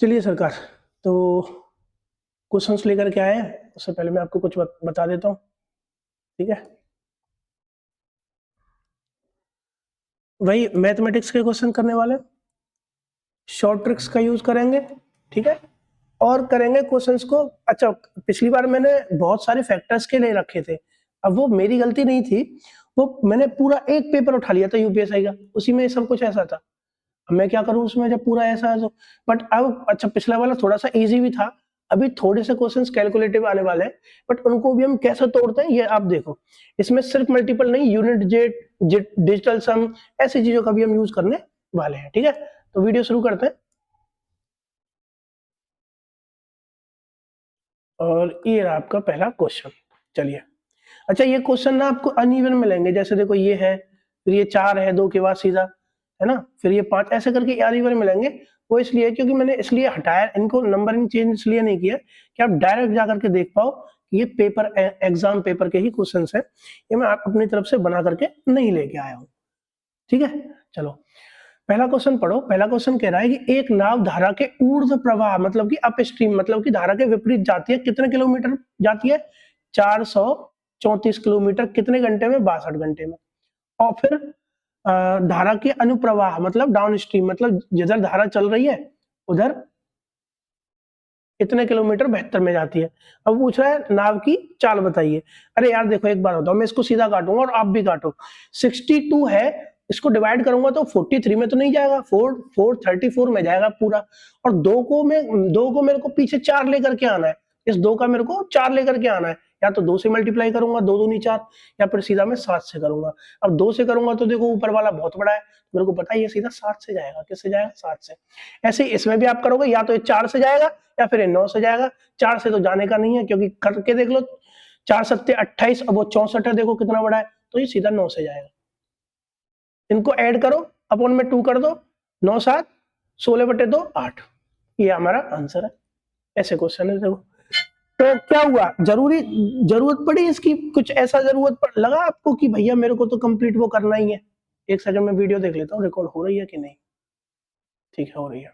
चलिए सरकार, तो क्वेश्चंस लेकर के आए हैं। उससे पहले मैं आपको कुछ बता देता हूँ, ठीक है। वही मैथमेटिक्स के क्वेश्चन करने वाले, शॉर्ट ट्रिक्स का यूज करेंगे, ठीक है। और करेंगे क्वेश्चंस को। अच्छा, पिछली बार मैंने बहुत सारे फैक्टर्स के ले रखे थे, अब वो मेरी गलती नहीं थी, वो मैंने पूरा एक पेपर उठा लिया था यूपीएससी का, उसी में सब कुछ ऐसा था। अब मैं क्या करूं उसमें जब पूरा ऐसा है तो। बट अब अच्छा, पिछला वाला थोड़ा सा इजी भी था, अभी थोड़े से क्वेश्चंस कैलकुलेटिव आने वाले हैं, बट उनको भी हम कैसे तोड़ते हैं ये आप देखो। इसमें सिर्फ मल्टीपल नहीं, यूनिट जेट डिजिटल सम, ऐसी चीजों का भी हम यूज करने वाले हैं, ठीक है। तो वीडियो शुरू करते हैं। और ये रहा आपका पहला क्वेश्चन। चलिए, अच्छा ये क्वेश्चन ना आपको अनइवन मिलेंगे, जैसे देखो ये है, फिर ये 4 है 2 के बाद सीधा, है ना, फिर ये 5, ऐसे करके अनइवन मिलेंगे। वो इसलिए क्योंकि मैंने इसलिए हटाया इनको, नंबरिंग चेंज इसलिए नहीं किया कि आप डायरेक्ट जाकर के देख पाओ कि ये पेपर एग्जाम पेपर के ही क्वेश्चन है, ये मैं आप अपनी तरफ से बना करके नहीं लेके आया हूँ, ठीक है। चलो पहला क्वेश्चन पढ़ो। पहला क्वेश्चन कह रहा है कि एक नाव धारा के ऊर्ध्व प्रवाह मतलब कि अपस्ट्रीम, मतलब कि धारा के विपरीत जाती है, कितने किलोमीटर जाती है? 434 किलोमीटर, कितने घंटे में? 62 घंटे में। और फिर धारा के अनुप्रवाह मतलब डाउन स्ट्रीम, मतलब जिधर धारा चल रही है उधर कितने किलोमीटर 72 में जाती है। अब पूछ रहा है नाव की चाल बताइए। अरे यार देखो, एक बार बताओ, मैं इसको सीधा काटूंगा और आप भी काटो। 62 है, इसको डिवाइड करूंगा तो 43 में तो नहीं जाएगा, 34 में जाएगा पूरा। और दो को मेरे को पीछे 4 लेकर के आना है, इस 2 का मेरे को 4 लेकर के आना है। या तो 2 से मल्टीप्लाई करूंगा, 2 दूनी 4, या फिर सीधा मैं 7 से करूंगा। अब 2 से करूंगा तो देखो ऊपर वाला बहुत बड़ा है, मेरे को पता है ये सीधा 7 से जाएगा। किससे जाएगा? 7 से। ऐसे ही इसमें भी आप करोगे, या तो ये 4 से जाएगा या फिर 9 से जाएगा। 4 से तो जाने का नहीं है, क्योंकि करके देख लो, 4 सत्ते 28, अब वो 64 है, देखो कितना बड़ा है, तो ये सीधा 9 से जाएगा। इनको ऐड करो, अपॉन में 2 कर दो, 9 7 16/2 8, ये हमारा आंसर है। ऐसे क्वेश्चन है देखो। तो क्या हुआ, जरूरत पड़ी इसकी, कुछ ऐसा लगा आपको कि भैया मेरे को तो कंप्लीट वो करना ही है। एक सेकंड में वीडियो देख लेता हूँ रिकॉर्ड हो रही है कि नहीं। ठीक है, हो रही है।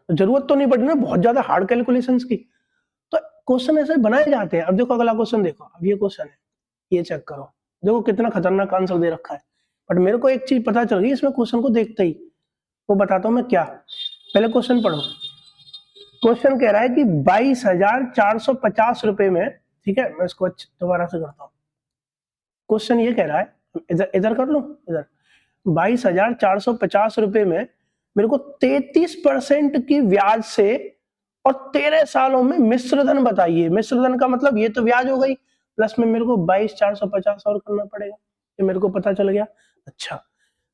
जरूरत तो नहीं पड़ी ना बहुत ज्यादा हार्ड कैलकुलेशंस की, तो क्वेश्चन ऐसे बनाए जाते हैं। अब देखो अगला क्वेश्चन देखो, अब ये क्वेश्चन है, ये चेक करो, देखो कितना खतरनाक आंसर दे रखा है। बट मेरे को एक चीज पता चल गई इसमें क्वेश्चन को देखते ही, वो बताता हूं मैं क्या। पहले क्वेश्चन पढ़ो। क्वेश्चन कह रहा है कि 22,450 रुपए में, ठीक है, मैं इसको दोबारा से करता हूँ। क्वेश्चन ये कह रहा है, इधर इधर कर लो, इधर 22,450 रुपए में मेरे को 33% की ब्याज से और 13 सालों में मिश्र धन बताइए। मिश्र धन का मतलब ये तो ब्याज हो गई, प्लस में मेरे को 22,450 और करना पड़ेगा, ये मेरे को पता चल गया। अच्छा,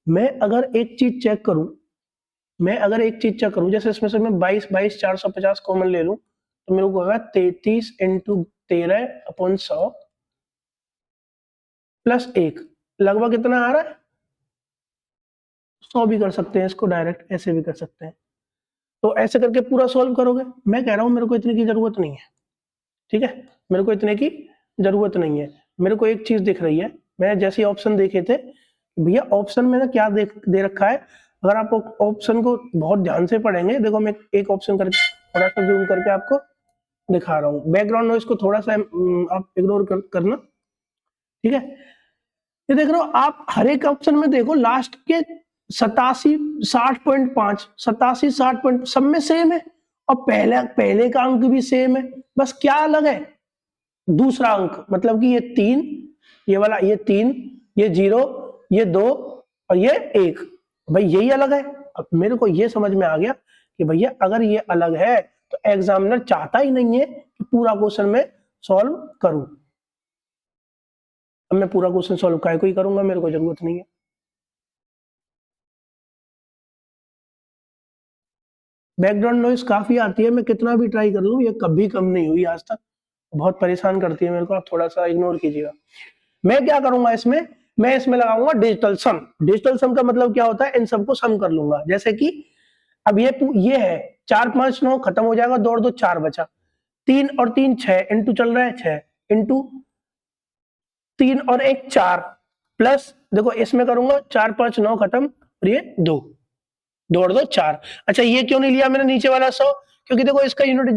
मैं अगर एक चीज चेक करूं, जैसे इसमें से मैं 22,450 कॉमन ले लूं, तो मेरे को होगा 33 इंटू 13/100 प्लस 1, लगभग कितना आ रहा है? 100 भी कर सकते हैं इसको, डायरेक्ट ऐसे भी कर सकते हैं। तो ऐसे करके पूरा सॉल्व करोगे। मैं कह रहा हूं मेरे को इतने की जरूरत नहीं है, ठीक है, मेरे को इतने की जरूरत नहीं है। मेरे को एक चीज दिख रही है, मैंने जैसे ऑप्शन देखे थे, भैया ऑप्शन में ना क्या दे रखा है। अगर आप ऑप्शन को बहुत ध्यान से पढ़ेंगे, देखो मैं एक ऑप्शन करके थोड़ा सा जूम करके आपको दिखा रहा हूँ। बैकग्राउंड नॉइस को थोड़ा सा आप इग्नोर करना, ठीक है। ये देख रहे हो आप, हर एक ऑप्शन में देखो लास्ट के 87 60.5 87 60 सब में सेम है, और पहले का अंक भी सेम है, बस क्या अलग है? दूसरा अंक, मतलब कि ये 3, ये वाला, ये 3, ये 0, ये 2 और ये 1, भाई यही अलग है। अब मेरे को ये समझ में आ गया कि भैया अगर ये अलग है तो एग्जामिनर चाहता ही नहीं है कि पूरा क्वेश्चन में सॉल्व करूं। अब मैं पूरा क्वेश्चन सॉल्व काय को ही करूंगा, मेरे को जरूरत नहीं है। बैकग्राउंड नॉइस काफी आती है, मैं कितना भी ट्राई कर लूं ये कभी कम नहीं हुई आज तक, बहुत परेशान करती है मेरे को, आप थोड़ा सा इग्नोर कीजिएगा। मैं क्या करूंगा इसमें, मैं इसमें लगाऊंगा डिजिटल सम। डिजिटल सम का मतलब क्या होता है, इन सबको सम कर लूंगा। जैसे कि अब ये है 4 5 9 खत्म हो जाएगा, दौड़ दो 4 बचा, 3 और 3 6 इंटू चल रहा है 6 इंटू 3 और 1 4, प्लस देखो इसमें करूंगा 4 5 9 खत्म और ये 2, जोड़ दो 4। अच्छा ये क्यों नहीं लिया मैंने नीचे वाला 100, क्योंकि देखो इसका यूनिट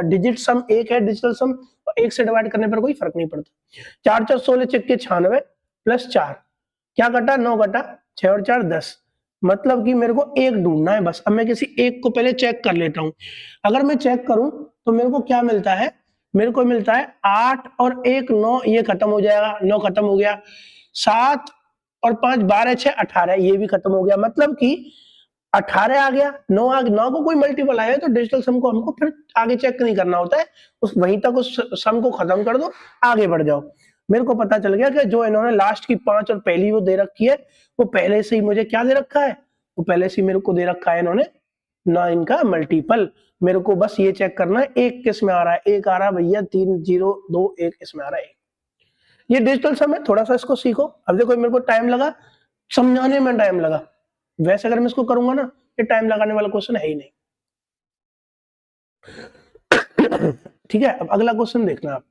डिजिट सम 1 है, डिजिटल सम, 1 से डिवाइड करने पर कोई फर्क नहीं पड़ता। 4 4 16 चक्के 96 प्लस 4 क्या कटा 9 कटा 6 और 4 10, मतलब कि मेरे को एक ढूंढना है बस। अब मैं किसी एक को पहले चेक कर लेता हूं। अगर मैं चेक करूं तो मेरे को क्या मिलता है, मेरे को मिलता है 8 और 1 9, ये खत्म हो जाएगा, 9 खत्म हो गया, 7 और 5 12 6 18, ये भी खत्म हो गया, मतलब कि 18 आ गया, 9 आ गया, 9 को कोई मल्टीपल आया तो डिजिटल सम को हमको फिर आगे चेक नहीं करना होता है, उस वहीं तक उस सम को खत्म कर दो, आगे बढ़ जाओ। मेरे को पता चल गया कि जो इन्होंने लास्ट की 5 और पहली वो दे रखी है, वो पहले से ही मुझे क्या दे रखा है, वो पहले से ही मेरे को दे रखा है इन्होंने 9 का मल्टीपल। मेरे को बस ये चेक करना है एक किस में आ रहा है, एक आ रहा है भैया 3 0 2 1 इसमें आ रहा है। ये डिजिटल सम है, थोड़ा सा इसको सीखो। अब देखो मेरे को टाइम लगा, समझाने में टाइम लगा, वैसे अगर मैं इसको करूंगा ना, ये टाइम लगाने वाला क्वेश्चन है ही नहीं। ठीक है, अब अगला क्वेश्चन देखना आप,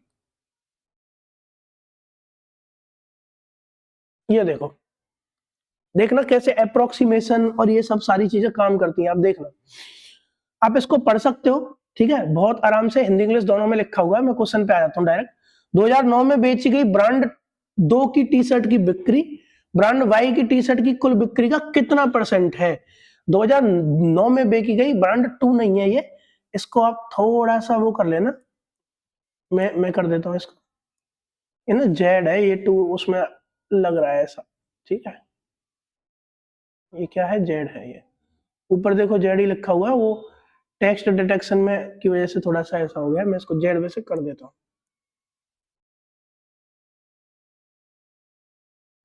ये देखो, देखना कैसे अप्रोक्सीमेशन और ये सब सारी चीजें काम करती हैं। आप देखना, आप इसको पढ़ सकते हो, ठीक है, बहुत आराम से, हिंदी इंग्लिश दोनों में लिखा हुआ है। मैं क्वेश्चन पे आ जाता हूं डायरेक्ट। 2009 में बेची गई ब्रांड 2 की टी शर्ट की बिक्री ब्रांड वाई की टी शर्ट की कुल बिक्री का कितना % है? 2009 में बेची गई, ब्रांड 2 नहीं है ये, इसको आप थोड़ा सा वो कर लेना, मैं कर देता हूं इसको, ये ना जेड है, ये 2 उसमें लग रहा है ऐसा, ठीक है, ये क्या है, जेड है, ये ऊपर देखो जेड ही लिखा हुआ है, वो टेक्स्ट डिटेक्शन में की वजह से थोड़ा सा ऐसा हो गया, मैं इसको जेड वैसे कर देता हूँ।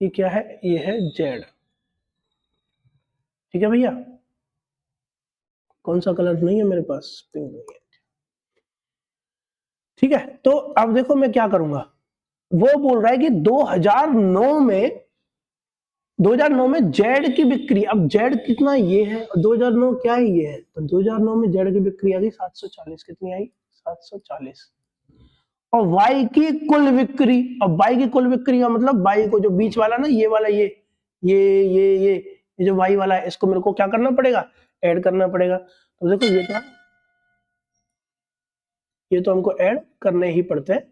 ये क्या है, ये है जेड, ठीक है भैया, कौन सा कलर नहीं है मेरे पास, पिंक नहीं है, ठीक है। तो अब देखो मैं क्या करूंगा, वो बोल रहा है कि 2009 में जेड की बिक्री, अब जेड कितना ये है, 2009 क्या है ये है, तो 2009 में जेड की बिक्री आ गई 740, कितनी आई 740, और वाई की कुल बिक्री, और वाई की कुल बिक्री का मतलब वाई को जो बीच वाला ना, ये वाला ये जो वाई वाला है, इसको मेरे को क्या करना पड़ेगा, ऐड करना पड़ेगा। तो देखो ये क्या, ये तो हमको ऐड करने ही पड़ते हैं,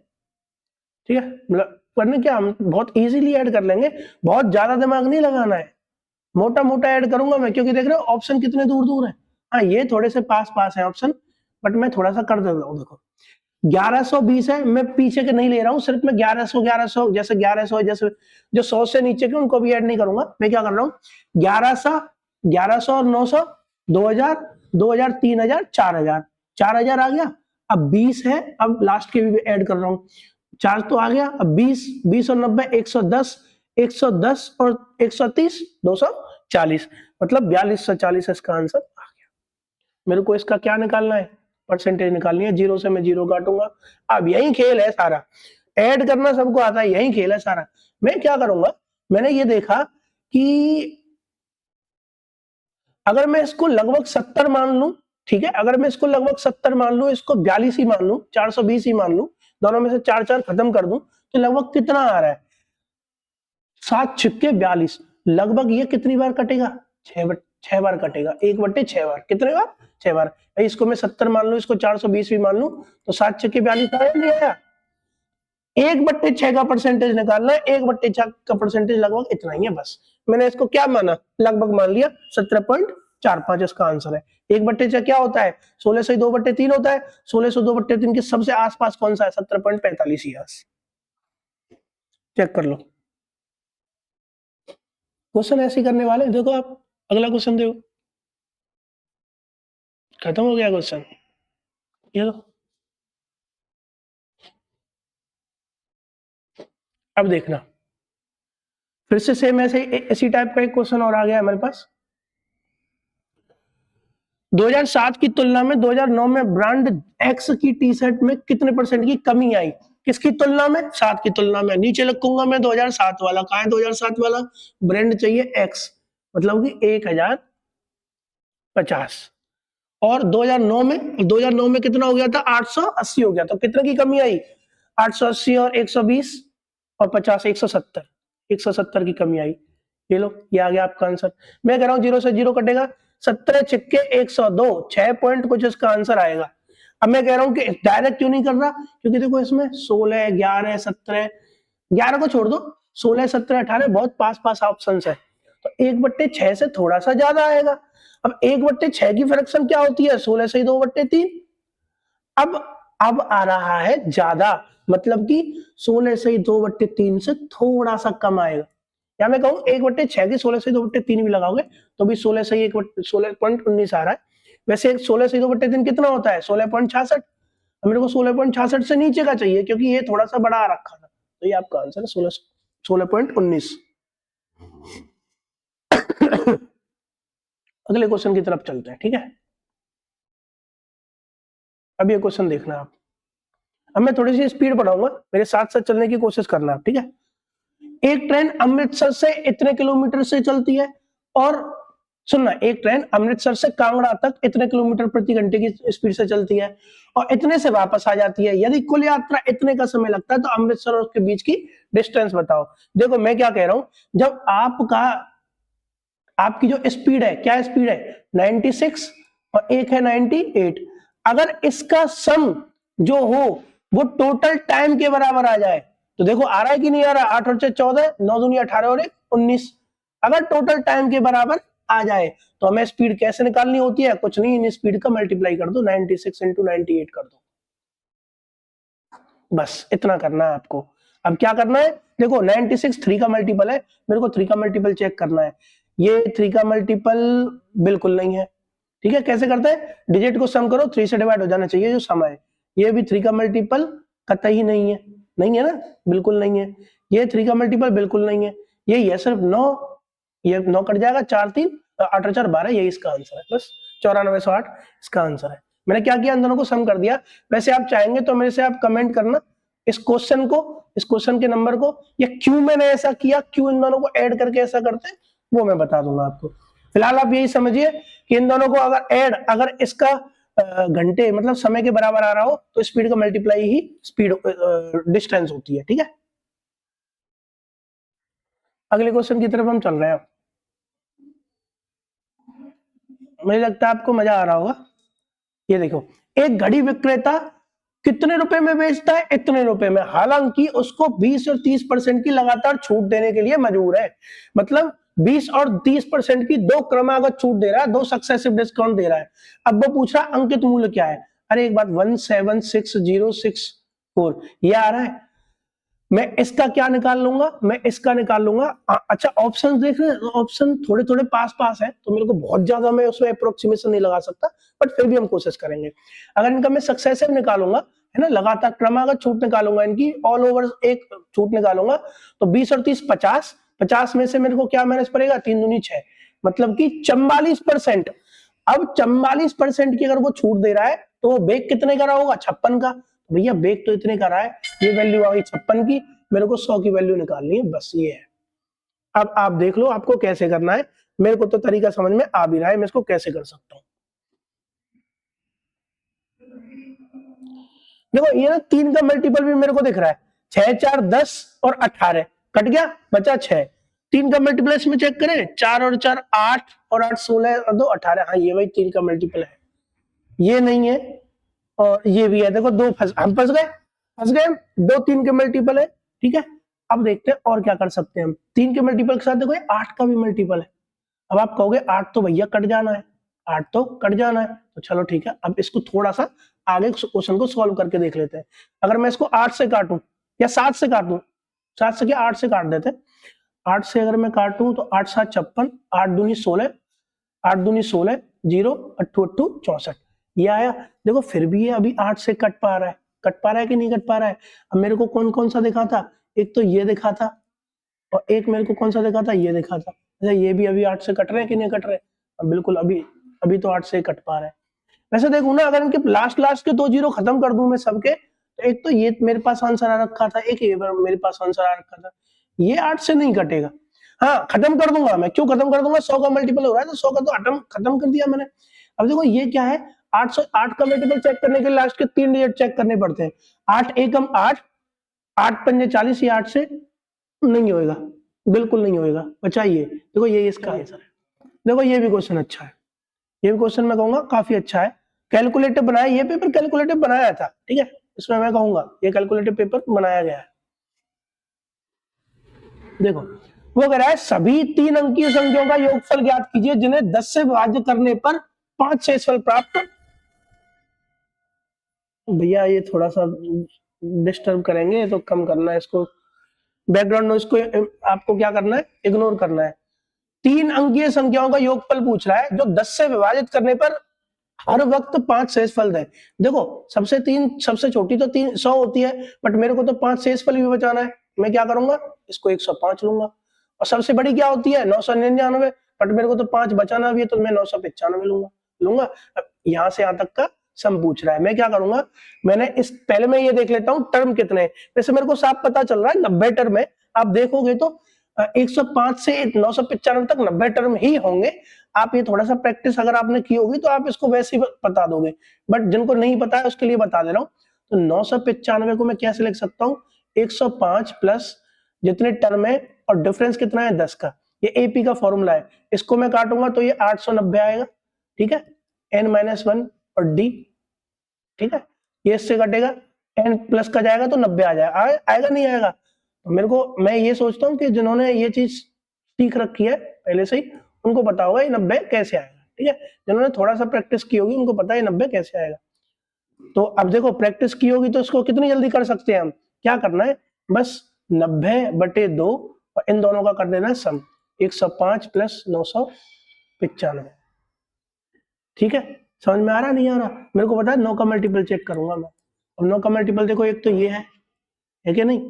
ठीक है, मतलब करने क्या, हम बहुत इजीली ऐड कर लेंगे, बहुत ज्यादा दिमाग नहीं लगाना है, मोटा मोटा ऐड करूंगा मैं, क्योंकि देख रहे हो ऑप्शन कितने दूर दूर है। हाँ ये थोड़े से पास पास है ऑप्शन, बट मैं थोड़ा सा कर देता हूँ। देखो 1120 है, मैं पीछे के नहीं ले रहा हूँ, सिर्फ मैं 1100 जैसे 1100 जैसे जो 100 से नीचे के उनको भी ऐड नहीं करूंगा, मैं क्या कर रहा हूँ 1100 और 900 2000 2000 3000 4000 4000 आ गया। अब 20 है, अब लास्ट के भी ऐड कर रहा हूँ, 4 तो आ गया, अब 20 और 90 110 110 और 130 240, मतलब 4240 इसका आंसर आ गया। मेरे को इसका क्या निकालना है, परसेंटेज निकालनी है, 0 से मैं 0 काटूंगा। अब यही खेल है सारा, ऐड करना सबको आता है, यही खेल है सारा। मैं क्या करूंगा, मैंने ये देखा कि अगर मैं इसको लगभग 70 मान लूं, ठीक है, अगर मैं इसको लगभग 70 मान लूं, इसको 42 ही मान लूं, 420 ही मान लूं, दोनों में से 4 4 खत्म कर दूं, तो लगभग कितना आ रहा है 7 छिक्के 42, लगभग ये कितनी बार कटेगा 6 बार कटेगा, 1/6 बार, कितने बार 6 बार। इसको मैं 70 मान लूं, इसको 420 भी मान लूं, तो 7 छिक्के 42 आया नहीं आया। 1/6 का परसेंटेज निकालना है, 1/6 का परसेंटेज लगभग इतना ही है बस। मैंने इसको क्या माना, लगभग मान लिया, 17.45 इसका आंसर है। 1/6 क्या होता है, 16 से 2/3 होता है, 16 से 2/3 के सबसे आसपास कौन सा है, 17.45 ही है। चेक कर लो, क्वेश्चन ऐसे करने वाले, देखो आप अगला क्वेश्चन देखो, खत्म हो गया क्वेश्चन, ये लो। अब देखना फिर से सेम ऐसे इसी टाइप का एक क्वेश्चन और आ गया हमारे पास। 2007 की तुलना में 2009 में ब्रांड एक्स की टी शर्ट में कितने % की कमी आई, किसकी तुलना में, 7 की तुलना में। नीचे लिखूंगा मैं 2007 वाला, कहां है 2007 वाला, ब्रांड चाहिए एक्स, मतलब कि 1050, और 2009 में कितना हो गया था, 880 हो गया, तो कितने की कमी आई, 880 और 120 और 50 170 की कमी आई। ये लो, ये आ गया आपका आंसर। मैं कह रहा हूँ 0 से 0 कटेगा, 17 छिक्के 102, 6 पॉइंट कुछ इसका आंसर आएगा। अब मैं कह रहा हूँ कि डायरेक्ट क्यों नहीं कर रहा, क्योंकि देखो इसमें 16, 11, 17, 11 को छोड़ दो, 16, 17, 18 बहुत पास पास ऑप्शन है, तो 1/6 से थोड़ा सा ज्यादा आएगा। अब 1/6 की फ्रैक्शन क्या होती है, 16 से 2/3। अब आ रहा है ज्यादा, मतलब कि 16 से 2/3 से थोड़ा सा कम आएगा। या मैं कहूँ 1/6 की 16 से 2/3 भी लगाओगे तो भी 16 से 16.19 आ रहा है। वैसे 16 से 2/3 कितना होता है, 16.66। मेरे को 16.66 से नीचे का चाहिए, क्योंकि ये थोड़ा सा बड़ा आ रखा था, तो ये आपका आंसर है 16.19। अगले क्वेश्चन की तरफ चलते हैं, ठीक है। अब ये क्वेश्चन देखना आप, अब मैं थोड़ी सी स्पीड बढ़ाऊंगा, मेरे साथ साथ चलने की कोशिश करना आप, ठीक है। एक ट्रेन अमृतसर से इतने किलोमीटर से चलती है, और सुनना, एक ट्रेन अमृतसर से कांगड़ा तक इतने किलोमीटर प्रति घंटे की स्पीड से चलती है और इतने से वापस आ जाती है। यदि कुल यात्रा इतने का समय लगता है तो अमृतसर और उसके बीच की डिस्टेंस बताओ। देखो मैं क्या कह रहा हूं, जब आपकी जो स्पीड है, क्या स्पीड है 96 और एक है 98, अगर इसका सम जो हो वो टोटल टाइम के बराबर आ जाए, तो देखो आ रहा है कि नहीं आ रहा, 8 और 14, 9 दूनी 18 और 1 19। अगर टोटल टाइम के बराबर आ जाए तो हमें स्पीड कैसे निकालनी होती है, कुछ नहीं, इन स्पीड का मल्टीप्लाई कर दो, 96 इंटू 98 कर दो, बस इतना करना है आपको। अब क्या करना है, देखो 96 3 का मल्टीपल है, मेरे को 3 का मल्टीपल चेक करना है। ये 3 का मल्टीपल बिल्कुल नहीं है, ठीक है। कैसे करते हैं, डिजिट को सम करो, 3 से डिवाइड हो जाना चाहिए जो सम है। ये भी 3 का मल्टीपल कतई नहीं है, नहीं है ना, बिल्कुल नहीं है। ये 3 का मल्टीपल बिल्कुल नहीं है, यही है सिर्फ 9, ये 9 कट जाएगा, 4 3 8 और 4 12, यही इसका आंसर है, बस 9408 इसका आंसर है। मैंने क्या किया, इन दोनों को सम कर दिया। वैसे आप चाहेंगे तो मेरे से आप कमेंट करना इस क्वेश्चन को, इस क्वेश्चन के नंबर को, या क्यों मैंने ऐसा किया, क्यों इन दोनों को ऐड करके ऐसा करते हैं, वो मैं बता दूंगा आपको। फिलहाल आप यही समझिए कि इन दोनों को अगर इसका घंटे मतलब समय के बराबर आ रहा हो तो स्पीड का मल्टीप्लाई ही स्पीड डिस्टेंस होती है, ठीक है। अगले क्वेश्चन की तरफ हम चल रहे हैं। मुझे लगता है आपको मजा आ रहा होगा। ये देखो, एक घड़ी विक्रेता कितने रुपए में बेचता है, इतने रुपए में, हालांकि उसको 20 और 30% की लगातार छूट देने के लिए मजबूर है। मतलब 20 और 30% की दो क्रमागत छूट दे रहा है, दो सक्सेसिव डिस्काउंट दे रहा है। अब वो पूछ रहा है अंकित मूल्य क्या है। अरे एक बात, 176064 ये आ रहा है, मैं इसका क्या निकाल लूंगा, मैं इसका निकाल लूंगा। अच्छा ऑप्शन देख रहे हैं, ऑप्शन थोड़े थोड़े पास पास है, तो मेरे को बहुत ज्यादा मैं उसमें अप्रोक्सीमेशन नहीं लगा सकता, बट फिर भी हम कोशिश करेंगे। अगर इनका मैं सक्सेसिव निकालूंगा, है ना, लगातार क्रमागत छूट निकालूंगा, इनकी ऑल ओवर एक छूट निकालूंगा, तो 20 और 30 50, 50 में से मेरे को क्या माइनस पड़ेगा, 3 दूनी 6, मतलब कि 44%। अब 44% की अगर वो छूट दे रहा है तो वो बेग कितने का रहा होगा, 56 का। भैया बेग तो इतने का रहा है, ये वैल्यू आ गई 56 की, मेरे को 100 की वैल्यू निकालनी है, बस ये है। अब आप देख लो आपको कैसे करना है, मेरे को तो तरीका समझ में आ भी रहा है, मैं इसको कैसे कर सकता हूं। देखो ये ना 3 का मल्टीपल भी मेरे को दिख रहा है, 6 4 10 और 18 कट गया, बचा 6। 3 का मल्टीपल इसमें चेक करें, 4 और 4 8 और 8 16 और 2 18, हाँ ये वही 3 का मल्टीपल है, ये नहीं है और ये भी है। देखो दो हम फंस गए, 2 3 के मल्टीपल है, ठीक है। अब देखते हैं और क्या कर सकते हैं हम। 3 के मल्टीपल के साथ देखो 8 का भी मल्टीपल है। अब आप कहोगे 8 तो भैया कट जाना है, 8 तो कट जाना है, तो चलो ठीक है, अब इसको थोड़ा सा आगे क्वेश्चन को सॉल्व करके देख लेते हैं। अगर मैं इसको 8 से काटूं या 7 से काट दूं, 7 से क्या 8 से काट देते हैं। 8 से अगर मैं काटूं तो 8 7 56, 8 दूनी 16, 8 दूनी 16, 0 8 8 64, ये आया। देखो फिर भी ये अभी 8 से कट पा रहा है, कट पा रहा है कि नहीं कट पा रहा है। अब मेरे को कौन कौन सा दिखा था, एक तो ये दिखा था और एक मेरे को कौन सा दिखा था, ये दिखा था। ये भी अभी 8 से कट रहे हैं कि नहीं कट रहे, अब बिल्कुल अभी अभी तो 8 से कट पा रहे हैं। वैसे देखो ना, अगर इनके लास्ट के 2 जीरो खत्म कर दूं मैं सबके, तो एक तो ये मेरे पास आंसर आ रखा था, एक ये मेरे पास आंसर आ रखा था, ये 8 से नहीं कटेगा। हाँ खत्म कर दूंगा मैं, क्यों खत्म कर दूंगा, 100 का मल्टीपल हो रहा है तो 100 का तो खत्म कर दिया मैंने। अब देखो ये क्या है, 8 का मल्टीपल चेक करने के लिए लास्ट के 3 डिजिट चेक करने पड़ते हैं। 8 एकम 8, 8 पंजे 40, ये 8 से नहीं होएगा, बिल्कुल नहीं होएगा, बचाइए। देखो ये इसका आंसर है। देखो ये भी क्वेश्चन अच्छा है, ये भी क्वेश्चन मैं कहूंगा काफी अच्छा है। कैलकुलेटिव बनाया, ये पेपर कैलकुलेटिव बनाया था, ठीक है, इसमें मैं कहूंगा ये कैलकुलेटिव पेपर बनाया गया है। देखो वो कह रहा है सभी 3 अंकीय संख्याओं का योगफल ज्ञात कीजिए जिन्हें 10 से विभाज्य करने पर 5 शेषफल प्राप्त। भैया ये थोड़ा सा डिस्टर्ब करेंगे, तो कम करना है इसको, बैकग्राउंड नॉइज को आपको क्या करना है, इग्नोर करना है। 3 अंकीय संख्याओं का योगफल पूछ रहा है जो 10 से विभाजित करने पर हर वक्त 5 शेषफल है। देखो सबसे छोटी तो 100 होती है, बट मेरे को तो 5 शेषफल भी बचाना है, मैं क्या करूंगा, इसको 105 लूंगा। और सबसे बड़ी क्या होती है 999, बट मेरे को तो 5 बचाना भी है, तो मैं 995 लूंगा। अब यहाँ से यहाँ तक का सम पूछ रहा है, मैं क्या करूंगा, मैंने इस पहले मैं ये देख लेता हूँ टर्म कितने हैं। वैसे मेरे को साफ पता चल रहा है 90 टर्म है, आप देखोगे तो 105 से 995 तक 90 टर्म ही होंगे। आप ये थोड़ा सा प्रैक्टिस अगर आपने की होगी तो आप इसको वैसे ही बता दोगे, बट जिनको नहीं पता है उसके लिए बता दे रहा हूँ। तो 995 को मैं कैसे लिख सकता हूँ, 105 प्लस जितने टर्म है और डिफरेंस कितना है 10 का, ये एपी का फॉर्मूला है। इसको मैं काटूंगा तो ये 890 आएगा, ठीक है, n-1 और d, ठीक है, ये इससे कटेगा, n प्लस का जाएगा तो 90 आ जाएगा, आएगा नहीं आएगा। तो मेरे को, मैं ये सोचता हूँ कि जिन्होंने ये चीज सीख रखी है पहले से ही, उनको पता होगा ये 90 कैसे आएगा, ठीक है, जिन्होंने थोड़ा सा प्रैक्टिस की होगी उनको पता है 90 कैसे आएगा। तो अब देखो प्रैक्टिस की होगी तो इसको कितनी जल्दी कर सकते हैं हम, क्या करना है, बस 90/2 और इन दोनों का कर देना सम, 105 प्लस 995, ठीक है। समझ में आ रहा नहीं आ रहा, मेरे को पता है 9 का मल्टीपल चेक करूंगा मैं। अब 9 का मल्टीपल देखो, एक तो ये है कि नहीं,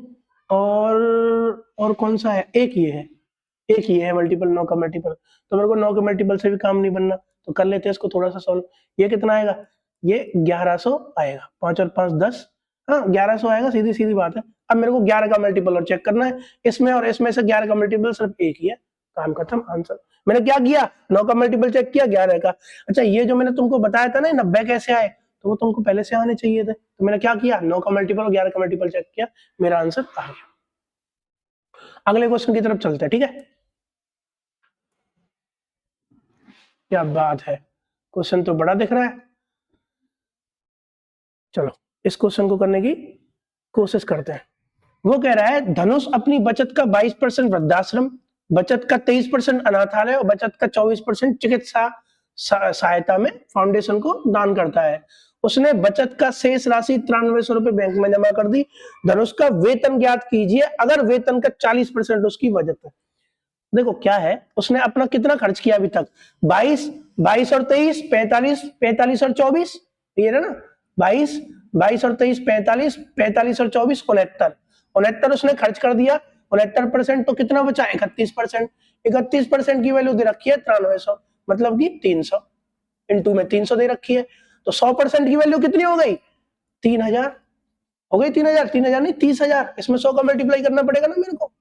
और कौन सा है, एक ये है मल्टीपल 9 का मल्टीपल। तो मेरे को 9 के मल्टीपल से भी काम नहीं बनना, तो कर लेते हैं इसको थोड़ा सा सॉल्व। ये कितना आएगा, ये 1100 आएगा, 5 और 5 10, हाँ 1100 आएगा, सीधी सीधी बात है। अब मेरे को 11 का मल्टीपल और चेक करना है, इसमें और इसमें से 11 का मल्टीपल सिर्फ एक ही है, काम खत्म, आंसर। मैंने क्या किया, 9 का मल्टीपल चेक किया, 11 का। अच्छा ये जो मैंने तुमको बताया था ना 90 कैसे आए, तो वो तुमको पहले से आने चाहिए थे, तो मैंने क्या किया, 9 का मल्टीपल और 11 का मल्टीपल चेक किया, मेरा आंसर आ गया। अगले क्वेश्चन की तरफ चलते हैं, ठीक है। क्या बात है, क्वेश्चन तो बड़ा दिख रहा है। चलो इस क्वेश्चन को करने की कोशिश करते हैं। वो कह रहा है धनुष अपनी बचत का 22% वृद्धाश्रम, बचत का 23% अनाथालय और बचत का 24% चिकित्सा सहायता में फाउंडेशन को दान करता है। उसने बचत का शेष राशि 9300 रुपए बैंक में जमा कर दी। धनुष का वेतन ज्ञात कीजिए अगर वेतन का 40% उसकी बचत है। देखो क्या है, उसने अपना कितना खर्च किया अभी तक, 22 और 23 45, 45 और 24, ये है ना, 22 और 23 45, 45 और 24 69 उसने खर्च कर दिया। 69% तो कितना बचा, 31%। 31% की वैल्यू दे रखी है 9300, मतलब कि 300 इंटू में 300 दे रखी है, तो 100% की वैल्यू कितनी हो गई, 3000 हो गई। 3000 नहीं 30,000, इसमें 100 का मल्टीप्लाई करना पड़ेगा ना मेरे को।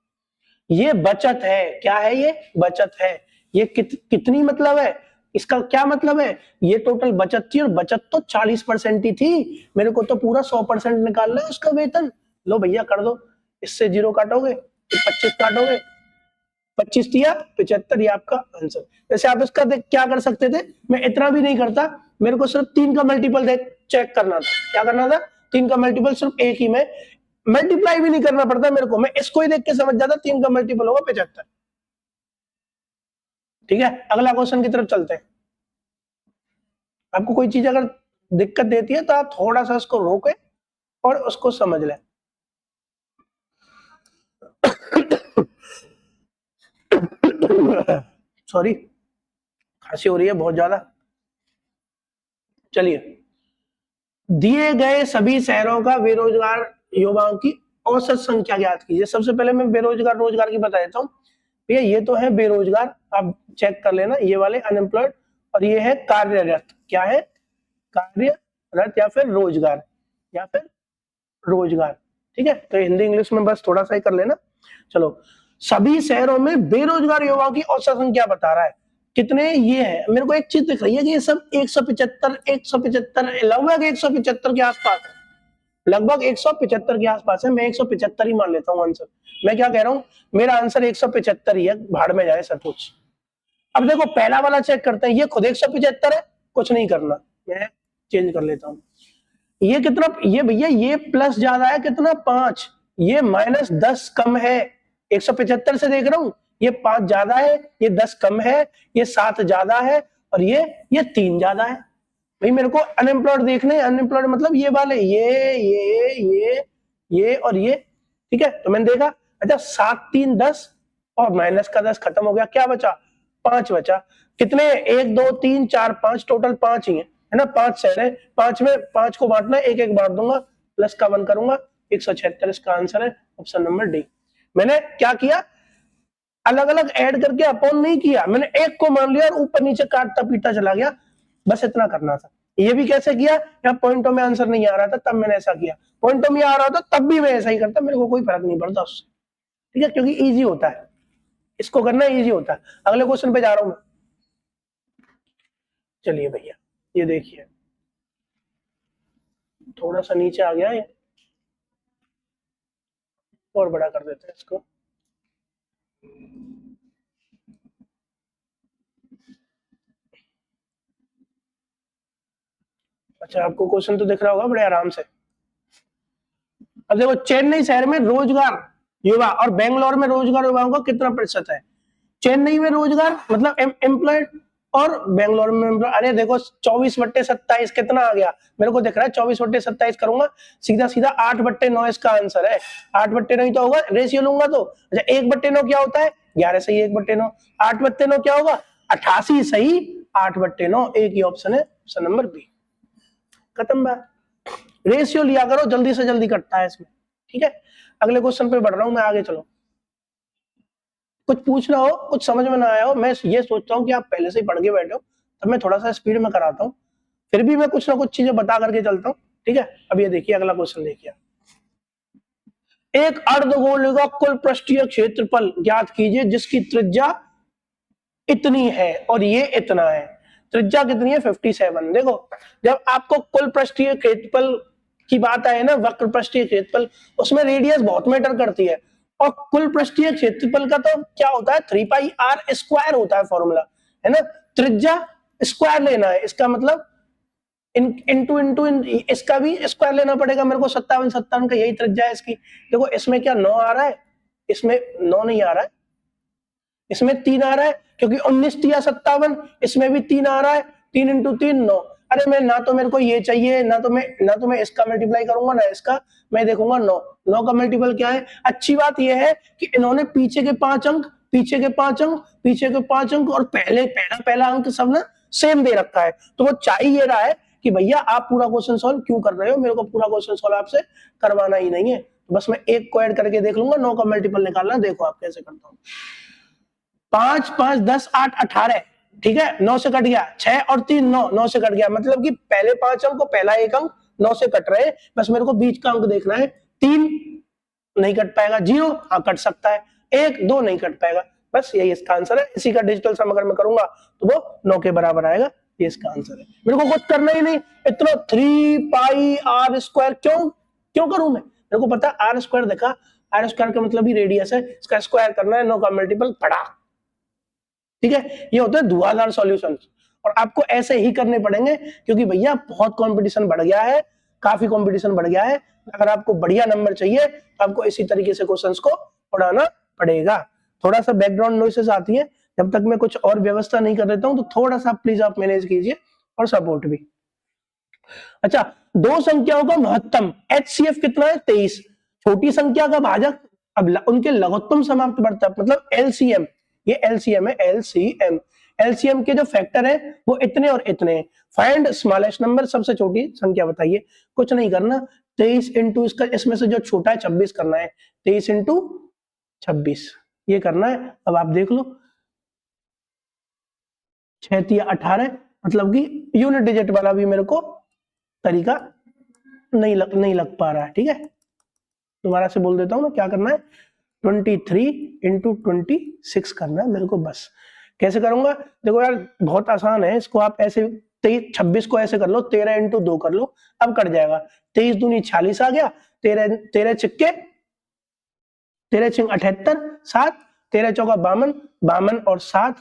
ये बचत है, क्या है, ये बचत है। ये कितनी मतलब है, इसका क्या मतलब है, ये टोटल बचत थी और बचत तो 40% ही थी, मेरे को तो पूरा 100% निकालना है उसका वेतन। लो भैया कर दो, इससे 0 काटोगे तो 25 काटोगे, 25 दिया 75, ये आपका आंसर। वैसे आप इसका क्या कर सकते थे, मैं इतना भी नहीं करता, मेरे को सिर्फ 3 का मल्टीपल चेक करना था। क्या करना था, 3 का मल्टीपल सिर्फ एक ही में, मल्टीप्लाई भी नहीं करना पड़ता मेरे को, मैं इसको ही देख के समझ जाता 3 का मल्टीपल होगा 75, ठीक है। अगला क्वेश्चन की तरफ चलते हैं। आपको कोई चीज अगर दिक्कत देती है तो आप थोड़ा सा उसको रोके और उसको समझ लें। सॉरी, खांसी हो रही है बहुत ज्यादा। चलिए, दिए गए सभी शहरों का बेरोजगार युवाओं की औसत संख्या ज्ञात कीजिए। सबसे पहले मैं बेरोजगार रोजगार की बता देता हूँ भैया, ये तो है बेरोजगार, आप चेक कर लेना, ये वाले अनएम्प्लॉयड, और ये है कार्यरत। क्या है, कार्यरत या फिर रोजगार, या फिर रोजगार, ठीक है। तो हिंदी इंग्लिश में बस थोड़ा सा ही कर लेना। चलो, सभी शहरों में बेरोजगार युवाओं की औसत संख्या बता रहा है, कितने ये है। मेरे को एक चीज दिख रही है कि ये सब 175 लगभग 175 के आसपास है, लगभग 175 के आसपास है, मैं 175 ही मान लेता हूँ आंसर। मैं क्या कह रहा हूँ, मेरा आंसर 175 ही है, भाड़ में जाए सब कुछ। अब देखो पहला वाला चेक करते हैं, ये खुद 175 है, कुछ नहीं करना, मैं चेंज कर लेता हूँ। ये कितना, ये भैया ये प्लस ज्यादा है कितना 5, ये -10 कम है, 175 से देख रहा हूँ, ये 5 ज्यादा है, ये 10 कम है, ये 7 ज्यादा है, और ये 3 ज्यादा है। भाई मेरे को अनएम्प्लॉयड देखने, अनएम्प्लॉयड मतलब ये वाले, ये और ये, ठीक है। तो मैंने देखा, अच्छा 7 3 10 और माइनस का 10 खत्म हो गया, क्या बचा 5 बचा। कितने, 1 2 3 4 5, टोटल 5 ही है ना, 5 सेट है, 5 में 5 को बांटना है, एक एक बांट दूंगा, प्लस का 1 करूंगा, 176 इसका आंसर है, ऑप्शन नंबर डी। मैंने क्या किया, अलग अलग ऐड करके अपॉन नहीं किया, मैंने एक को मान लिया और ऊपर नीचे काटता पीटता चला गया, बस इतना करना था। ये भी कैसे किया, या पॉइंटों में आंसर नहीं आ रहा था तब मैंने ऐसा किया, पॉइंटों में आ रहा था तब भी मैं ऐसा ही करता, मेरे को कोई फर्क नहीं पड़ता उससे, ठीक है, क्योंकि इजी होता है, इसको करना इजी होता है। अगले क्वेश्चन पे जा रहा हूं मैं, चलिए भैया ये देखिए, थोड़ा सा नीचे आ गया, ये और बड़ा कर देते हैं इसको। अच्छा आपको क्वेश्चन तो दिख रहा होगा बड़े आराम से। अब देखो चेन्नई शहर में रोजगार युवा और बेंगलोर में रोजगार युवाओं का कितना प्रतिशत है। चेन्नई में रोजगार मतलब एम्प्लॉयड, और बेंगलोर में, अरे देखो 24/27 कितना आ गया, मेरे को दिख रहा है 24/27 करूंगा, सीधा सीधा 8/9 इसका आंसर है। 8/9 ही तो होगा, रेशियो लूंगा तो। अच्छा 1/9 क्या होता है, 11 सही 1/9, 8/9 क्या होगा 88 सही 8/9, एक ही ऑप्शन है, ऑप्शन नंबर बी। खत्म बात, रेशियो लिया करो, जल्दी से जल्दी कटता है इसमें, ठीक है। अगले क्वेश्चन पे बढ़ रहा हूं मैं, आगे चलो। कुछ पूछना हो, कुछ समझ में ना आया हो, मैं ये सोचता हूँ कि आप पहले से ही पढ़ के बैठे हो, तब मैं थोड़ा सा स्पीड में कराता हूँ, फिर भी मैं कुछ ना कुछ चीजें बता करके चलता हूँ, ठीक है। अब ये देखिए अगला क्वेश्चन देखिए, एक अर्धगोले का कुल पृष्ठीय क्षेत्रफल ज्ञात कीजिए जिसकी त्रिज्या इतनी है और ये इतना है। त्रिज्या कितनी है 57। देखो जब आपको कुल पृष्ठीय क्षेत्रफल की बात आए ना, वक्र पृष्ठीय क्षेत्रफल, उसमें रेडियस बहुत मैटर करती है, और कुल पृष्ठीय क्षेत्रफल का तो क्या होता है 3πr² होता है फॉर्मूला, है ना। त्रिज्या स्क्वायर लेना है, इसका मतलब इंटू इसका भी स्क्वायर लेना पड़ेगा मेरे को, 57 का यही त्रिज्या है इसकी। देखो इसमें क्या 9 आ रहा है, इसमें 9 नहीं आ रहा है, इसमें 3 आ रहा है, क्योंकि 19 या 57, इसमें भी 3 आ रहा है, 3 × 3 9। अरे मैं ना तो मेरे को ये चाहिए, ना तो मैं इसका मल्टीप्लाई करूंगा ना इसका, मैं देखूंगा 9 का मल्टीपल क्या है। अच्छी बात यह है कि इन्होंने पीछे के 5 अंक, पीछे के 5 अंक, पीछे के 5 अंक और पहला अंक सब ना सेम दे रखा है, तो वो चाहिए रहा है कि भैया आप पूरा क्वेश्चन सॉल्व क्यों कर रहे हो, मेरे को पूरा क्वेश्चन सॉल्व आपसे करवाना ही नहीं है, बस मैं एक को ऐड करके देख लूंगा, 9 का मल्टीपल निकालना, देखो आप कैसे करता हूँ। 5 5 10 8 18, ठीक है, 9 से कट गया, 6 और 3 9, 9 से कट गया, मतलब कि पहले 5 अंक को पहला एक अंक 9 से कट रहे, बस मेरे को बीच का अंक देखना है। 3 नहीं कट पाएगा, 0 हाँ कट सकता है, 1 2 नहीं कट पाएगा, बस यही इसका आंसर है। इसी का डिजिटल सम अगर मैं करूंगा तो वो 9 के बराबर आएगा, ये इसका आंसर है। मेरे को कुछ करना ही नहीं, इतना 3πr² क्यों करूं मैं, मेरे को पता r² देखा, r² का मतलब ही रेडियस है, इसका स्क्वायर करना है, 9 का मल्टीपल पड़ा, ठीक है। ये होते हैं धुआंधार सॉल्यूशंस, और आपको ऐसे ही करने पड़ेंगे क्योंकि भैया बहुत कंपटीशन बढ़ गया है, काफी कंपटीशन बढ़ गया है। अगर आपको बढ़िया नंबर चाहिए तो आपको इसी तरीके से क्वेश्चंस को पढ़ाना पड़ेगा। थोड़ा सा बैकग्राउंड नॉइसेस आती है, जब तक मैं कुछ और व्यवस्था नहीं कर देता हूं तो थोड़ा सा प्लीज आप मैनेज कीजिए और सपोर्ट भी। अच्छा, दो संख्याओं का महत्तम HCF कितना है 23, छोटी संख्या का भाजक अब उनके लघुत्तम समाप्त बढ़ता मतलब LCM, ये LCM है, LCM के जो फैक्टर है वो इतने और इतने हैं। फाइंड स्मॉलेस्ट नंबर, सबसे छोटी संख्या बताइए, कुछ नहीं करना, 23 इंटू इसका, इसमें से जो छोटा है 26 करना है, 23 इंटू 26 ये करना है। अब आप देख लो 6 या 18, मतलब कि यूनिट डिजिट वाला भी मेरे को तरीका नहीं लग पा रहा है, ठीक है। दोबारा से बोल देता हूँ ना, क्या करना है 23 इंटू 26 करना है मेरे को, बस। कैसे करूंगा देखो यार, बहुत आसान है, इसको आप ऐसे 23 26 को ऐसे कर लो, 13 इंटू 2 कर लो, अब कट जाएगा। 23 दूनी 46 आ गया, 13 छिक्के 13 छिंग 78, 7 13 चौका 52, 52 और 7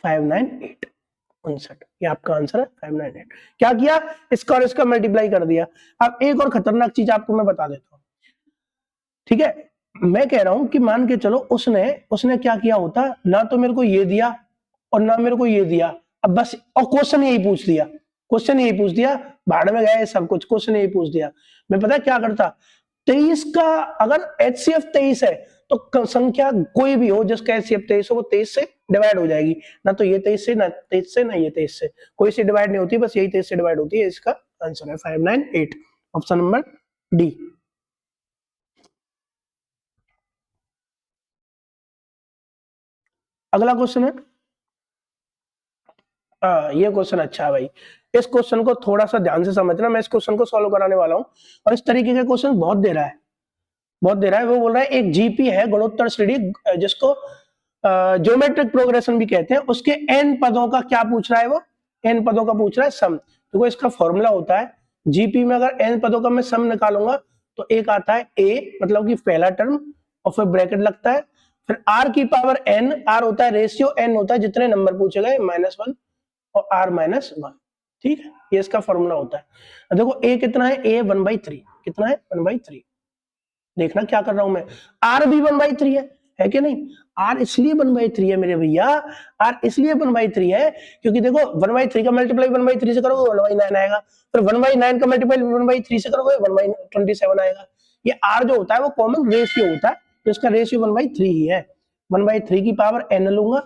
598 59। ये आपका आंसर है 598। क्या किया, इसका और इसका मल्टीप्लाई कर दिया। अब एक और खतरनाक चीज आपको मैं बता देता हूं, ठीक है। मैं कह रहा हूं कि मान के चलो उसने क्या किया होता, ना तो मेरे को ये दिया और ना मेरे को ये दिया, अब बस और क्वेश्चन यही पूछ दिया, भाड़ में गए सब कुछ, क्वेश्चन यही पूछ दिया। मैं पता है क्या करता, 23 का अगर HCF 23 है तो संख्या कोई भी हो जिसका HCF 23 हो वो 23 से डिवाइड हो जाएगी, ना तो ये 23 से, ना 23 से, ना ये 23 से, कोई से डिवाइड नहीं होती, बस यही 23 से डिवाइड होती है। इसका आंसर है 598, ऑप्शन नंबर डी। अगला क्वेश्चन है, ये क्वेश्चन अच्छा है भाई। इस क्वेश्चन को थोड़ा सा ध्यान से समझना, मैं इस क्वेश्चन को सॉल्व कराने वाला हूं और इस तरीके के क्वेश्चन बहुत दे रहा है। वो बोल रहा है एक जीपी है गुणोत्तर श्रेणी, जिसको ज्योमेट्रिक प्रोग्रेशन भी कहते हैं, उसके n पदों का क्या पूछ रहा है, वो n पदों का पूछ रहा है सम। तो इसका फॉर्मूला होता है जीपी में अगर n पदों का मैं सम निकालूंगा तो एक आता है a, मतलब कि पहला टर्म, और फिर ब्रैकेट लगता है, फिर r की पावर n, r होता है रेशियो, n होता है जितने नंबर पूछे गए -1 और r -1, ठीक है। ये इसका फॉर्मूला होता है। देखो a कितना है, a 1/3, कितना है 1/3। देखना क्या कर रहा हूं मैं, r भी 1/3 है कि नहीं। r इसलिए 1/3 है मेरे भैया, r इसलिए 1/3 है क्योंकि देखो 1/3 का मल्टीप्लाई 1/3 से करोगे 1/9 आएगा, फिर 1/9 का मल्टीप्लाई 1/3 से करोगे 1/27 आएगा। ये r जो होता है वो कॉमन रेशियो होता है, तो इसका रेशियो 1/3 ही है। 1/3 की पावर n लूंगा,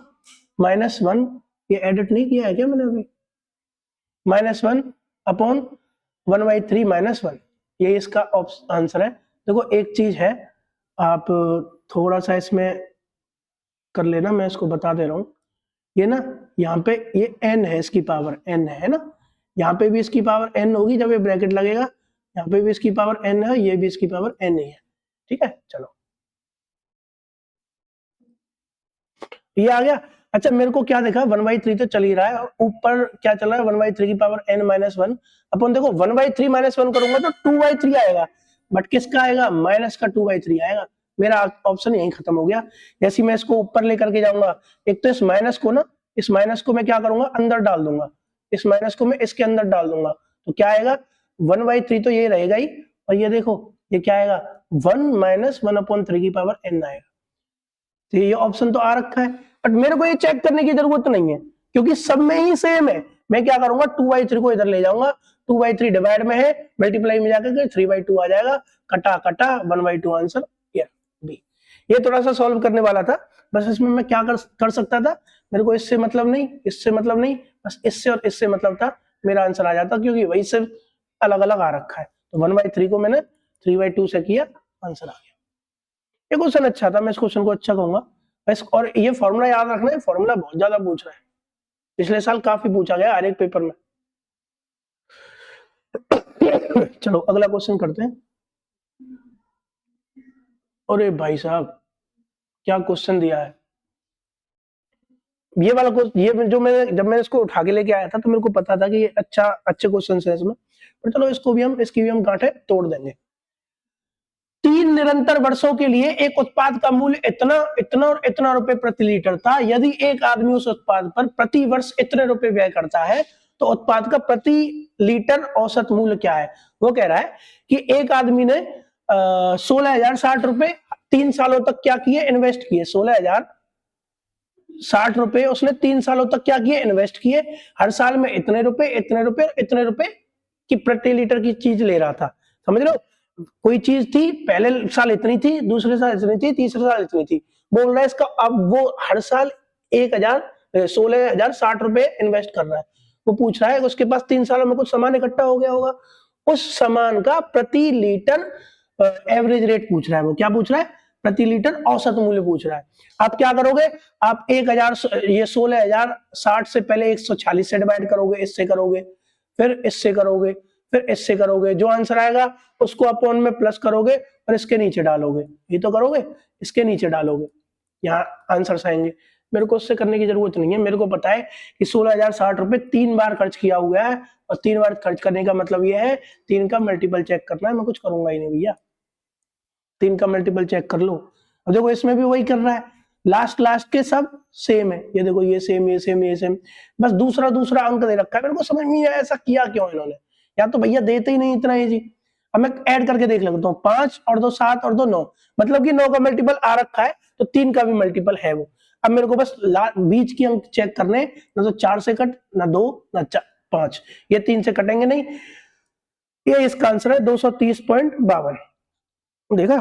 -1, ये एडिट नहीं किया है क्या मैंने अभी, -1 अपॉन 1/3 -1, ये इसका आंसर है। देखो एक चीज है, आप थोड़ा सा इसमें कर लेना, मैं इसको बता दे रहा हूं। ये ना यहाँ पे ये n है, इसकी पावर n है ना, यहाँ पे भी इसकी पावर n होगी जब ये ब्रैकेट लगेगा, यहाँ पे भी इसकी पावर n है, ये भी इसकी पावर n ही है, ठीक है। चलो ये आ गया। अच्छा मेरे को क्या देखा, 1/3 तो चल ही रहा है और ऊपर क्या चल रहा है, 1/3 की पावर n -1 अपन, देखो 1/3 -1 करूंगा तो 2/3 आएगा, बट किसका आएगा, माइनस का 2/3 आएगा। मेरा ऑप्शन यही खत्म हो गया। जैसे मैं इसको ऊपर लेकर के जाऊंगा, एक तो इस माइनस को ना, इस माइनस को मैं क्या करूंगा, अंदर डाल दूंगा, इस माइनस को मैं इसके अंदर डाल दूंगा, तो क्या आएगा 1/3 तो ये रहेगा ही, और ये देखो ये क्या आएगा 1 - 1/3 की पावर n आएगा। तो ये ऑप्शन तो आ रखा है, बट मेरे को ये चेक करने की जरूरत नहीं है क्योंकि सब में ही सेम है। मैं क्या करूंगा, 2/3 को इधर ले जाऊंगा, 2/3 डिवाइड में है, मल्टीप्लाई में जाकर के 3/2 आ जाएगा, कटा कटा 1/2 आंसर बी। ये थोड़ा सा सॉल्व करने वाला था, बस इसमें मैं क्या कर सकता था, मेरे को इससे मतलब नहीं, इससे मतलब नहीं, बस इससे और इससे मतलब था, मेरा आंसर आ जाता, क्योंकि वही से अलग अलग आ रखा है। तो 1/3 को मैंने 3/2 से किया, आंसर आ गया। ये क्वेश्चन अच्छा था, मैं इस क्वेश्चन को अच्छा कहूंगा। और ये फॉर्मूला याद रखना है, फॉर्मूला बहुत ज्यादा पूछ रहा है, पिछले साल काफी पूछा गया हर एक पेपर में। चलो अगला क्वेश्चन करते हैं। अरे भाई साहब क्या क्वेश्चन दिया है, ये वाला ये जो मैं जब मैं इसको उठा के लेके आया था तो मेरे को पता था कि ये अच्छे क्वेश्चन है इसमें, पर चलो इसकी भी हम गांठें तोड़ देंगे। 3 निरंतर वर्षों के लिए एक उत्पाद का मूल्य इतना इतना और इतना रुपए प्रति लीटर था। यदि एक आदमी उस उत्पाद पर प्रति वर्ष इतने रुपए व्यय करता है तो उत्पाद का प्रति लीटर औसत मूल्य क्या है। वो कह रहा है कि एक आदमी ने 16,060 रुपए 3 सालों तक क्या किए, इन्वेस्ट किए। 16,060 रुपए उसने 3 सालों तक क्या किए, इन्वेस्ट किए। हर साल में इतने रुपए इतने रुपए इतने रुपए की प्रति लीटर की चीज ले रहा था, समझ रहे हो। कोई चीज थी, पहले साल इतनी थी, दूसरे साल इतनी थी, तीसरे साल इतनी थी, बोल रहा है इसका अब वो हर साल 16,060 रुपए इन्वेस्ट कर रहा है। वो पूछ रहा है उसके पास 3 सालों में कुछ सामान इकट्ठा हो गया होगा, उस सामान का प्रति लीटर एवरेज रेट पूछ रहा है। वो क्या पूछ रहा है, प्रति लीटर औसत मूल्य पूछ रहा है। आप क्या करोगे, आप 1000 ये 16,060 से पहले 140 से डिवाइड करोगे, इससे करोगे, फिर इससे करोगे, फिर इससे करोगे, जो आंसर आएगा उसको अपॉन में प्लस करोगे और इसके नीचे डालोगे। ये तो करोगे, इसके नीचे डालोगे, यहाँ आंसर आएंगे। मेरे को उससे करने की जरूरत नहीं है। मेरे को पता है कि 16,060 रुपए 3 बार खर्च किया हुआ है, और 3 बार खर्च करने का मतलब ये है 3 का मल्टीपल चेक करना है। मैं कुछ करूंगा ही नहीं भैया, 3 का मल्टीपल चेक कर लो। अब देखो इसमें भी वही कर रहा है, लास्ट के सब सेम है। ये देखो ये सेम, ये सेम, ये सेम, बस दूसरा दूसरा अंक दे रखा है। मेरे को समझ नहीं आया ऐसा किया क्यों इन्होंने, या तो भैया देते ही नहीं इतना इजी। अब मैं ऐड करके देख लेता हूँ, 5 और 2 7 और 2 9, मतलब कि 9 का मल्टीपल आ रखा है, तो 3 का भी मल्टीपल है वो। अब मेरे को बस बीच की अंक चेक करने, ना तो 4 से कट, ना 2, ना 5, ये 3 से कटेंगे नहीं। ये इसका आंसर है 230.52। देखा,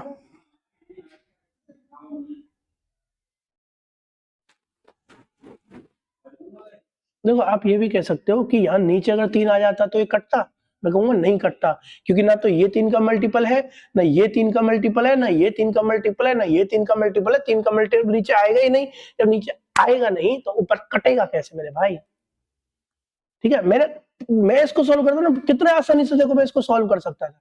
देखो आप ये भी कह सकते हो कि यहाँ नीचे अगर 3 आ जाता तो ये कटता। मैं कहूंगा नहीं कटता, क्योंकि ना तो ये 3 का मल्टीपल है, ना ये 3 का मल्टीपल है, ना ये 3 का मल्टीपल है, ना ये 3 का मल्टीपल है। 3 का मल्टीपल नीचे आएगा ही नहीं। जब नीचे आएगा नहीं तो ऊपर कटेगा कैसे मेरे भाई? ठीक है, मैं इसको सोल्व करता ना, कितना आसानी से देखो मैं इसको सोल्व कर सकता था।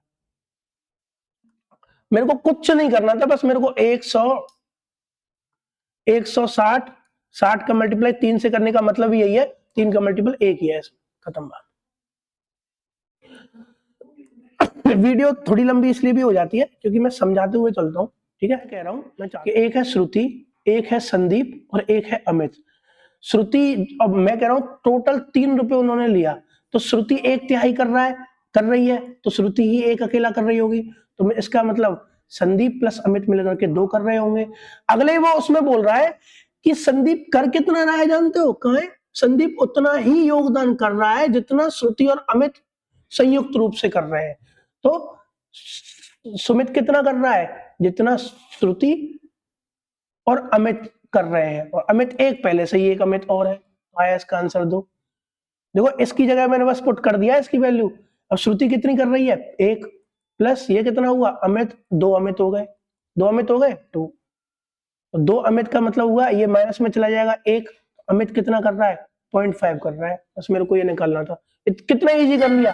मेरे को कुछ नहीं करना था, बस मेरे को 160 60 का मल्टीप्लाई 3 से करने का मतलब यही है, 3 का मल्टीपल 1 ही है, खत्म बात। वीडियो थोड़ी लंबी इसलिए भी हो जाती है क्योंकि मैं समझाते हुए चलता हूँ। ठीक है, कह रहा हूँ मैं कि एक है श्रुति, एक है संदीप और एक है अमित। श्रुति, अब मैं कह रहा हूँ टोटल 3 रुपए उन्होंने लिया, तो श्रुति 1/3 कर रही है, तो श्रुति ही एक अकेला कर रही होगी। तो इसका मतलब संदीप प्लस अमित मिलकर के 2 कर रहे होंगे। अगले वो उसमें बोल रहा है कि संदीप कर कितना रहा है जानते हो? कहें संदीप उतना ही योगदान कर रहा है जितना श्रुति और अमित संयुक्त रूप से कर रहे हैं। तो सुमित कितना कर रहा है? जितना श्रुति और अमित कर रहे हैं, और अमित एक पहले से ही एक अमित और है। आया इसका आंसर 2। देखो इसकी जगह मैंने बस पुट कर दिया इसकी वैल्यू। अब श्रुति कितनी कर रही है? 1 प्लस ये कितना हुआ? अमित, 2 अमित हो गए, 2 अमित हो गए 2। तो 2 अमित का मतलब हुआ ये माइनस में चला जाएगा 1। अमित कितना कर रहा है? 0.5 कर रहा है। बस मेरे को ये निकालना था। कितना इजी कर लिया,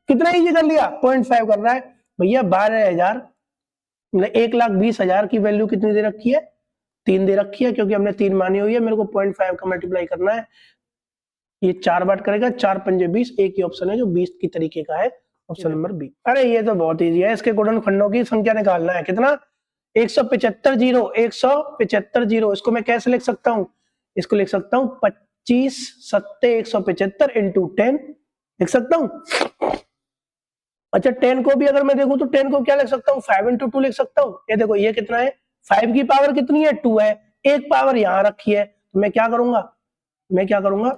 कितना इजी कर लिया, 0.5 कर रहा है भैया। 12,000 मतलब 1,20,000 की वैल्यू कितनी दे रखी है? 3 दे रखी है, क्योंकि हमने 3 मानी हुई है। मेरे को 0.5 का मल्टीप्लाई करना है। ये 4 बार करेगा, 4 पंजे 20। एक ही ऑप्शन है जो 20 की तरीके का है, ऑप्शन नंबर बी। अरे ये तो बहुत इजी है, इसके गुणनखंडों की संख्या निकालना है। कितना? 175 जीरो, 175 जीरो। इसको मैं कैसे लिख सकता हूँ? इसको लिख सकता हूँ 25 सत्ते 175 इंटू 10 लिख सकता हूँ। अच्छा 10 को भी अगर मैं देखूं तो 10 को क्या लिख सकता हूँ? 5 इंटू 2 लिख सकता हूँ। ये देखो ये कितना है? 5 की पावर कितनी है? 2 है। एक पावर यहाँ रखी है, तो मैं क्या करूंगा?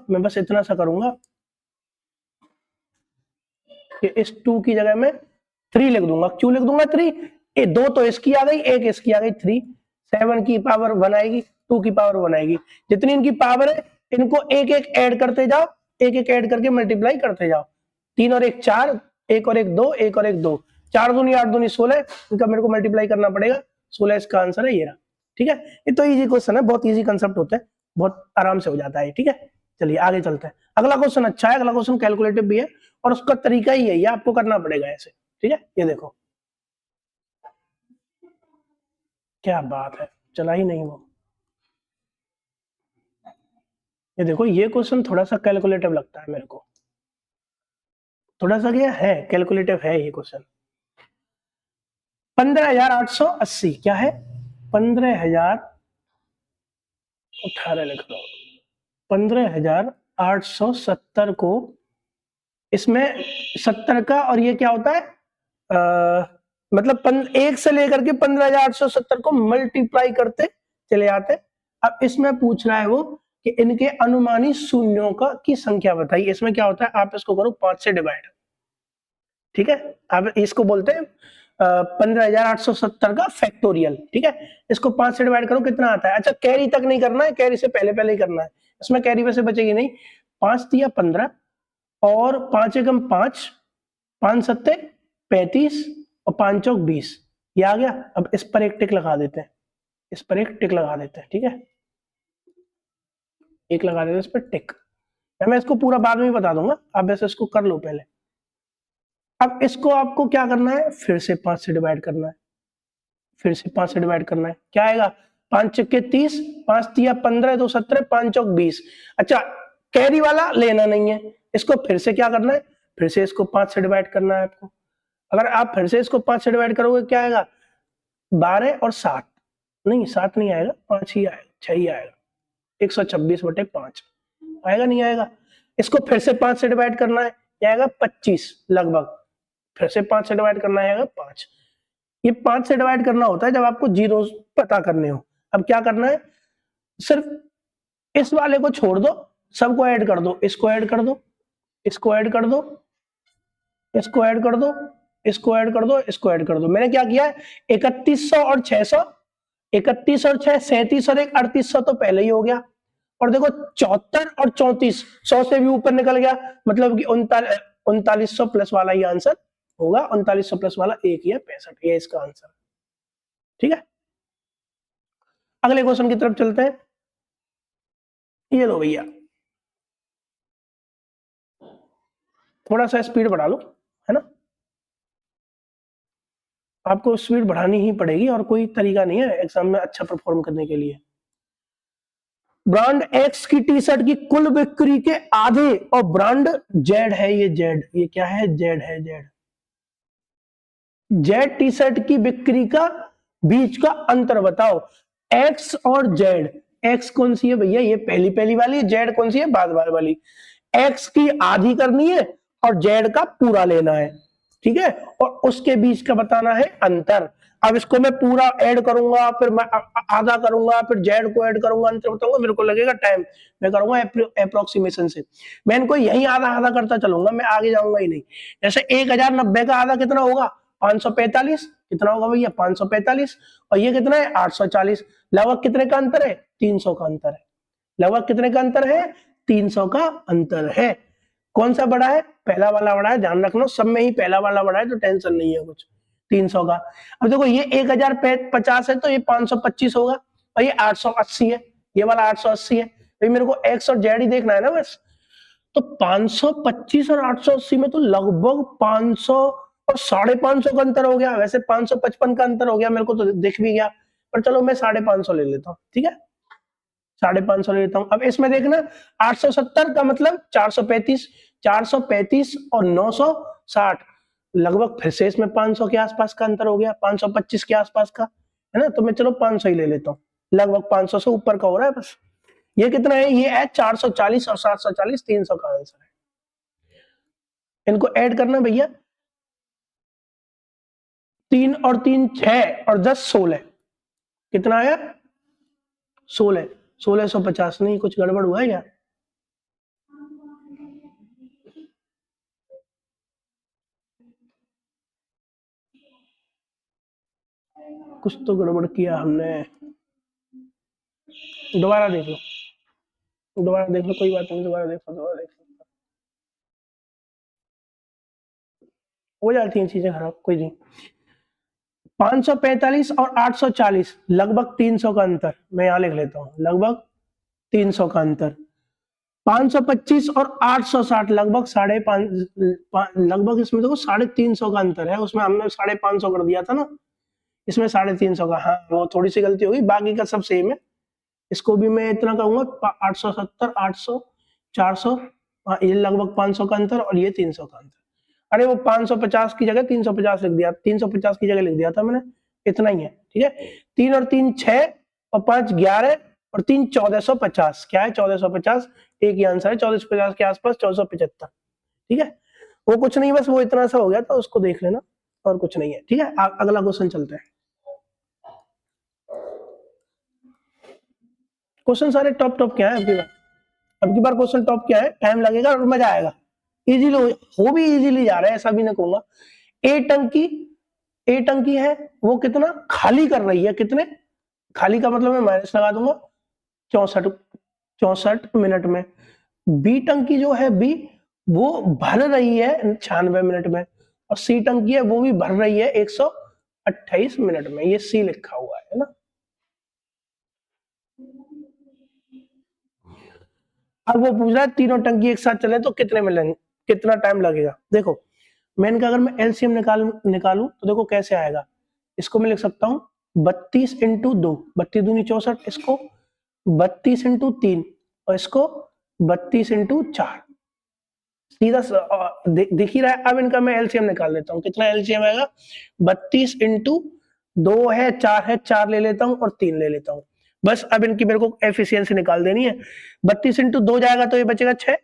मैं बस इतना सा करूंगा कि इस 2 की जगह में 3 लिख दूंगा। क्यों लिख दूंगा 3? 2 तो इसकी आ गई, 1 इसकी आ गई, 3। 7 की पावर 1 आएगी, 2 की पावर 1 आएगी। जितनी इनकी पावर है इनको एक एक ऐड करते जाओ, एक एक ऐड करके मल्टीप्लाई करते जाओ। 3 और 1 4, 1 और 1 2, 1 और 1 2, 4 दूनी 8 दूनी 16। इनका मेरे को मल्टीप्लाई करना पड़ेगा। 16 इसका आंसर है ये रहा। ठीक है, ये तो इजी क्वेश्चन है, बहुत इजी कंसेप्ट होता है, बहुत आराम से हो जाता है। ठीक है, चलिए आगे चलते हैं। अगला क्वेश्चन अच्छा है, अगला क्वेश्चन कैलकुलेटिव भी है, और उसका तरीका ही है, ये आपको करना पड़ेगा ऐसे। ठीक है, ये देखो क्या बात है, चला ही नहीं वो। ये देखो ये क्वेश्चन थोड़ा सा कैलकुलेटिव लगता है मेरे को, थोड़ा सा क्या है, कैलकुलेटिव है ये क्वेश्चन। 15,880 क्या है? 15,018 लिख लो। 15,870 को इसमें 70 का, और ये क्या होता है मतलब 1 से लेकर के 15,870 को मल्टीप्लाई करते चले आते। अब इसमें पूछ रहा है वो कि इनके अनुमानित शून्यों का की संख्या बताइए। इसमें क्या होता है, आप इसको करो 5 से डिवाइड। ठीक है, अब इसको बोलते हैं 15,870 का फैक्टोरियल। ठीक है, इसको 5 से डिवाइड करो, कितना आता है? अच्छा कैरी तक नहीं करना है, कैरी से पहले पहले ही करना है। इसमें कैरी वैसे बचेगी नहीं। 5 दिया 15 और 5 एकम 5, 5 सत्ते 35 और 5 चौक 20। ये आ गया। अब इस पर एक टिक लगा देते हैं, इस पर एक टिक लगा देते हैं। ठीक है, एक लगा देते हैं इस पर टिक। मैं इसको पूरा बाद में बता दूंगा, आप वैसे इसको कर लो पहले। अब इसको आपको क्या करना है? फिर से 5 से डिवाइड करना है, फिर से 5 से डिवाइड करना है। क्या आएगा? 5 चक्के 30, 5 तिया 15, 2 17, 5 चौक 20। अच्छा, कैरी वाला लेना नहीं है, इसको फिर से क्या करना है, फिर से इसको 5 से डिवाइड करना है आपको। अगर आप फिर से इसको 5 से डिवाइड करोगे क्या आएगा, 12 और 7, नहीं 7 नहीं आएगा, 5 ही आएगा, 6 ही आएगा, 126/5 आएगा, नहीं आएगा। इसको फिर से 5 से डिवाइड करना है, क्या आएगा 25 लगभग, फिर से 5 से डिवाइड करना है, आएगा 5। ये 5 से डिवाइड करना होता है जब आपको जीरो पता करने हो। अब क्या करना है, सिर्फ इस वाले को छोड़ दो, सबको ऐड कर दो, इसको ऐड कर दो, इसको ऐड कर दो, इसको ऐड कर दो, इसको ऐड कर दो, इसको ऐड कर दो। मैंने क्या किया है, 3100 और 600, 31 और 6 37 और 1 3800 तो पहले ही हो गया। और देखो 74 और 34 100 से भी ऊपर निकल गया, मतलब कि 3900 प्लस वाला ही आंसर होगा, 3900 प्लस वाला एक ही है 65, ये इसका आंसर। ठीक है, अगले क्वेश्चन की तरफ चलते हैं। ये लो भैया, थोड़ा सा स्पीड बढ़ा लो, है ना, आपको स्पीड बढ़ानी ही पड़ेगी और कोई तरीका नहीं है एग्जाम में अच्छा परफॉर्म करने के लिए। ब्रांड एक्स की टी शर्ट की कुल बिक्री के आधे, और ब्रांड जेड है, ये जेड, ये क्या है, जेड है, जेड, जेड टी शर्ट की बिक्री का बीच का अंतर बताओ, एक्स और जेड। एक्स कौन सी है भैया, ये पहली पहली वाली, जेड कौन सी है, बाद बाद वाली। एक्स की आधी करनी है और जेड का पूरा लेना है, ठीक है, और उसके बीच का बताना है अंतर। अब इसको मैं पूरा ऐड करूंगा, फिर मैं आधा करूंगा, फिर जेड को ऐड करूंगा, अंतर बताऊंगा, मेरे को लगेगा टाइम, मैं करूंगा अप्रोक्सीमेशन से। मैं इनको यही आधा आधा करता चलूंगा, मैं आगे जाऊंगा ही नहीं। जैसे 1090 का आधा कितना होगा, 545, कितना होगा भैया 545, और ये कितना है 840, लगभग कितने का अंतर है, 300 का अंतर है, लगभग कितने का अंतर है, 300 का अंतर है। कौन सा बड़ा है, पहला वाला बड़ा है, ध्यान रखना, सब में ही पहला वाला बड़ा है, तो टेंशन नहीं है कुछ, 300 का। अब देखो ये 1050 है तो ये 525 होगा, और ये 880 है, ये वाला 880 है, तो मेरे को एक्स और जेड ही देखना है ना बस। तो 525 और 880 में तो लगभग 500 और 550 का अंतर हो गया, वैसे 555 का अंतर हो गया, मेरे को तो दिख भी गया, पर चलो मैं 550 ले लेता हूँ, ठीक है, 550 ले लेता हूँ। अब इसमें देखना 870 का मतलब 435, 435 और 960, लगभग फिर से इसमें 500 के आसपास का अंतर हो गया, 525 के आसपास का, है ना, तो मैं चलो 500 ही ले लेता हूँ, लगभग 500 से ऊपर का हो रहा है बस। ये कितना है, ये है 440 और 740, 300 का आंसर है। इनको ऐड करना भैया, 3 और 3 6 और 10 16, कितना आया 16, 1650, नहीं कुछ गड़बड़ हुआ है क्या, कुछ तो गड़बड़ किया हमने, दोबारा देख लो, दोबारा देख लो, कोई बात नहीं, दोबारा देख लो, दोबारा देख लो, हो जाती हैं चीजें खराब, कोई नहीं। 545 और 840, लगभग 300 का अंतर, मैं यहां लिख लेता हूं, लगभग 300 का अंतर। 525 और 860, लगभग 550, लगभग इसमें देखो 350 का अंतर है, उसमें हमने 550 कर दिया था ना, इसमें 350 का, हाँ वो थोड़ी सी गलती होगी, बाकी का सब सेम है। इसको भी मैं इतना कहूंगा 870, 800, 400, ये लगभग 500 का अंतर, और ये 300 का अंतर। अरे वो 550 की जगह 350 लिख दिया, 350 की जगह लिख दिया था मैंने, इतना ही है, ठीक है। 3 और 3 6 और 5 11 और 3 1450, क्या है 1450, एक ही आंसर है, 1450 के आसपास 1475, ठीक है। वो कुछ नहीं, बस वो इतना सा हो गया था, उसको देख लेना, और कुछ नहीं है, ठीक है। अगला क्वेश्चन चलते हैं। क्वेश्चन सारे टॉप टॉप क्या है अब की बार क्वेश्चन टॉप क्या है, टाइम लगेगा और मजा आएगा, इजीली हो भी इजीली जा रहा है, ऐसा भी नहीं कहूंगा। ए टंकी है, वो कितना खाली कर रही है, कितने खाली का मतलब मैं माइनस लगा दूंगा 64 मिनट में। बी टंकी जो है, बी वो भर रही है 96 मिनट में, और सी टंकी है वो भी भर रही है 128 मिनट में, ये सी लिखा हुआ है ना। अब वो पूछ रहा है तीनों टंकी एक साथ चले तो कितने मिलेंगे, कितना टाइम लगेगा। देखो मैंने कहा अगर मैं एलसीएम निकालूं तो देखो कैसे आएगा, इसको मैं लिख सकता हूं 32 इंटू 2, 32 दूनी 64, इसको 32 इंटू 3 और इसको 32 इंटू 4। सीधा दिख ही रहा है। अब इनका मैं एलसीएम निकाल लेता हूँ। कितना एलसीएम आएगा? 32 इंटू 2 है, 4 है, 4 ले लेता हूँ और 3 ले लेता हूँ। बस अब इनकी मेरे को एफिशिएंसी निकाल देनी है। 32 इंटू 2 जाएगा तो ये बचेगा 6,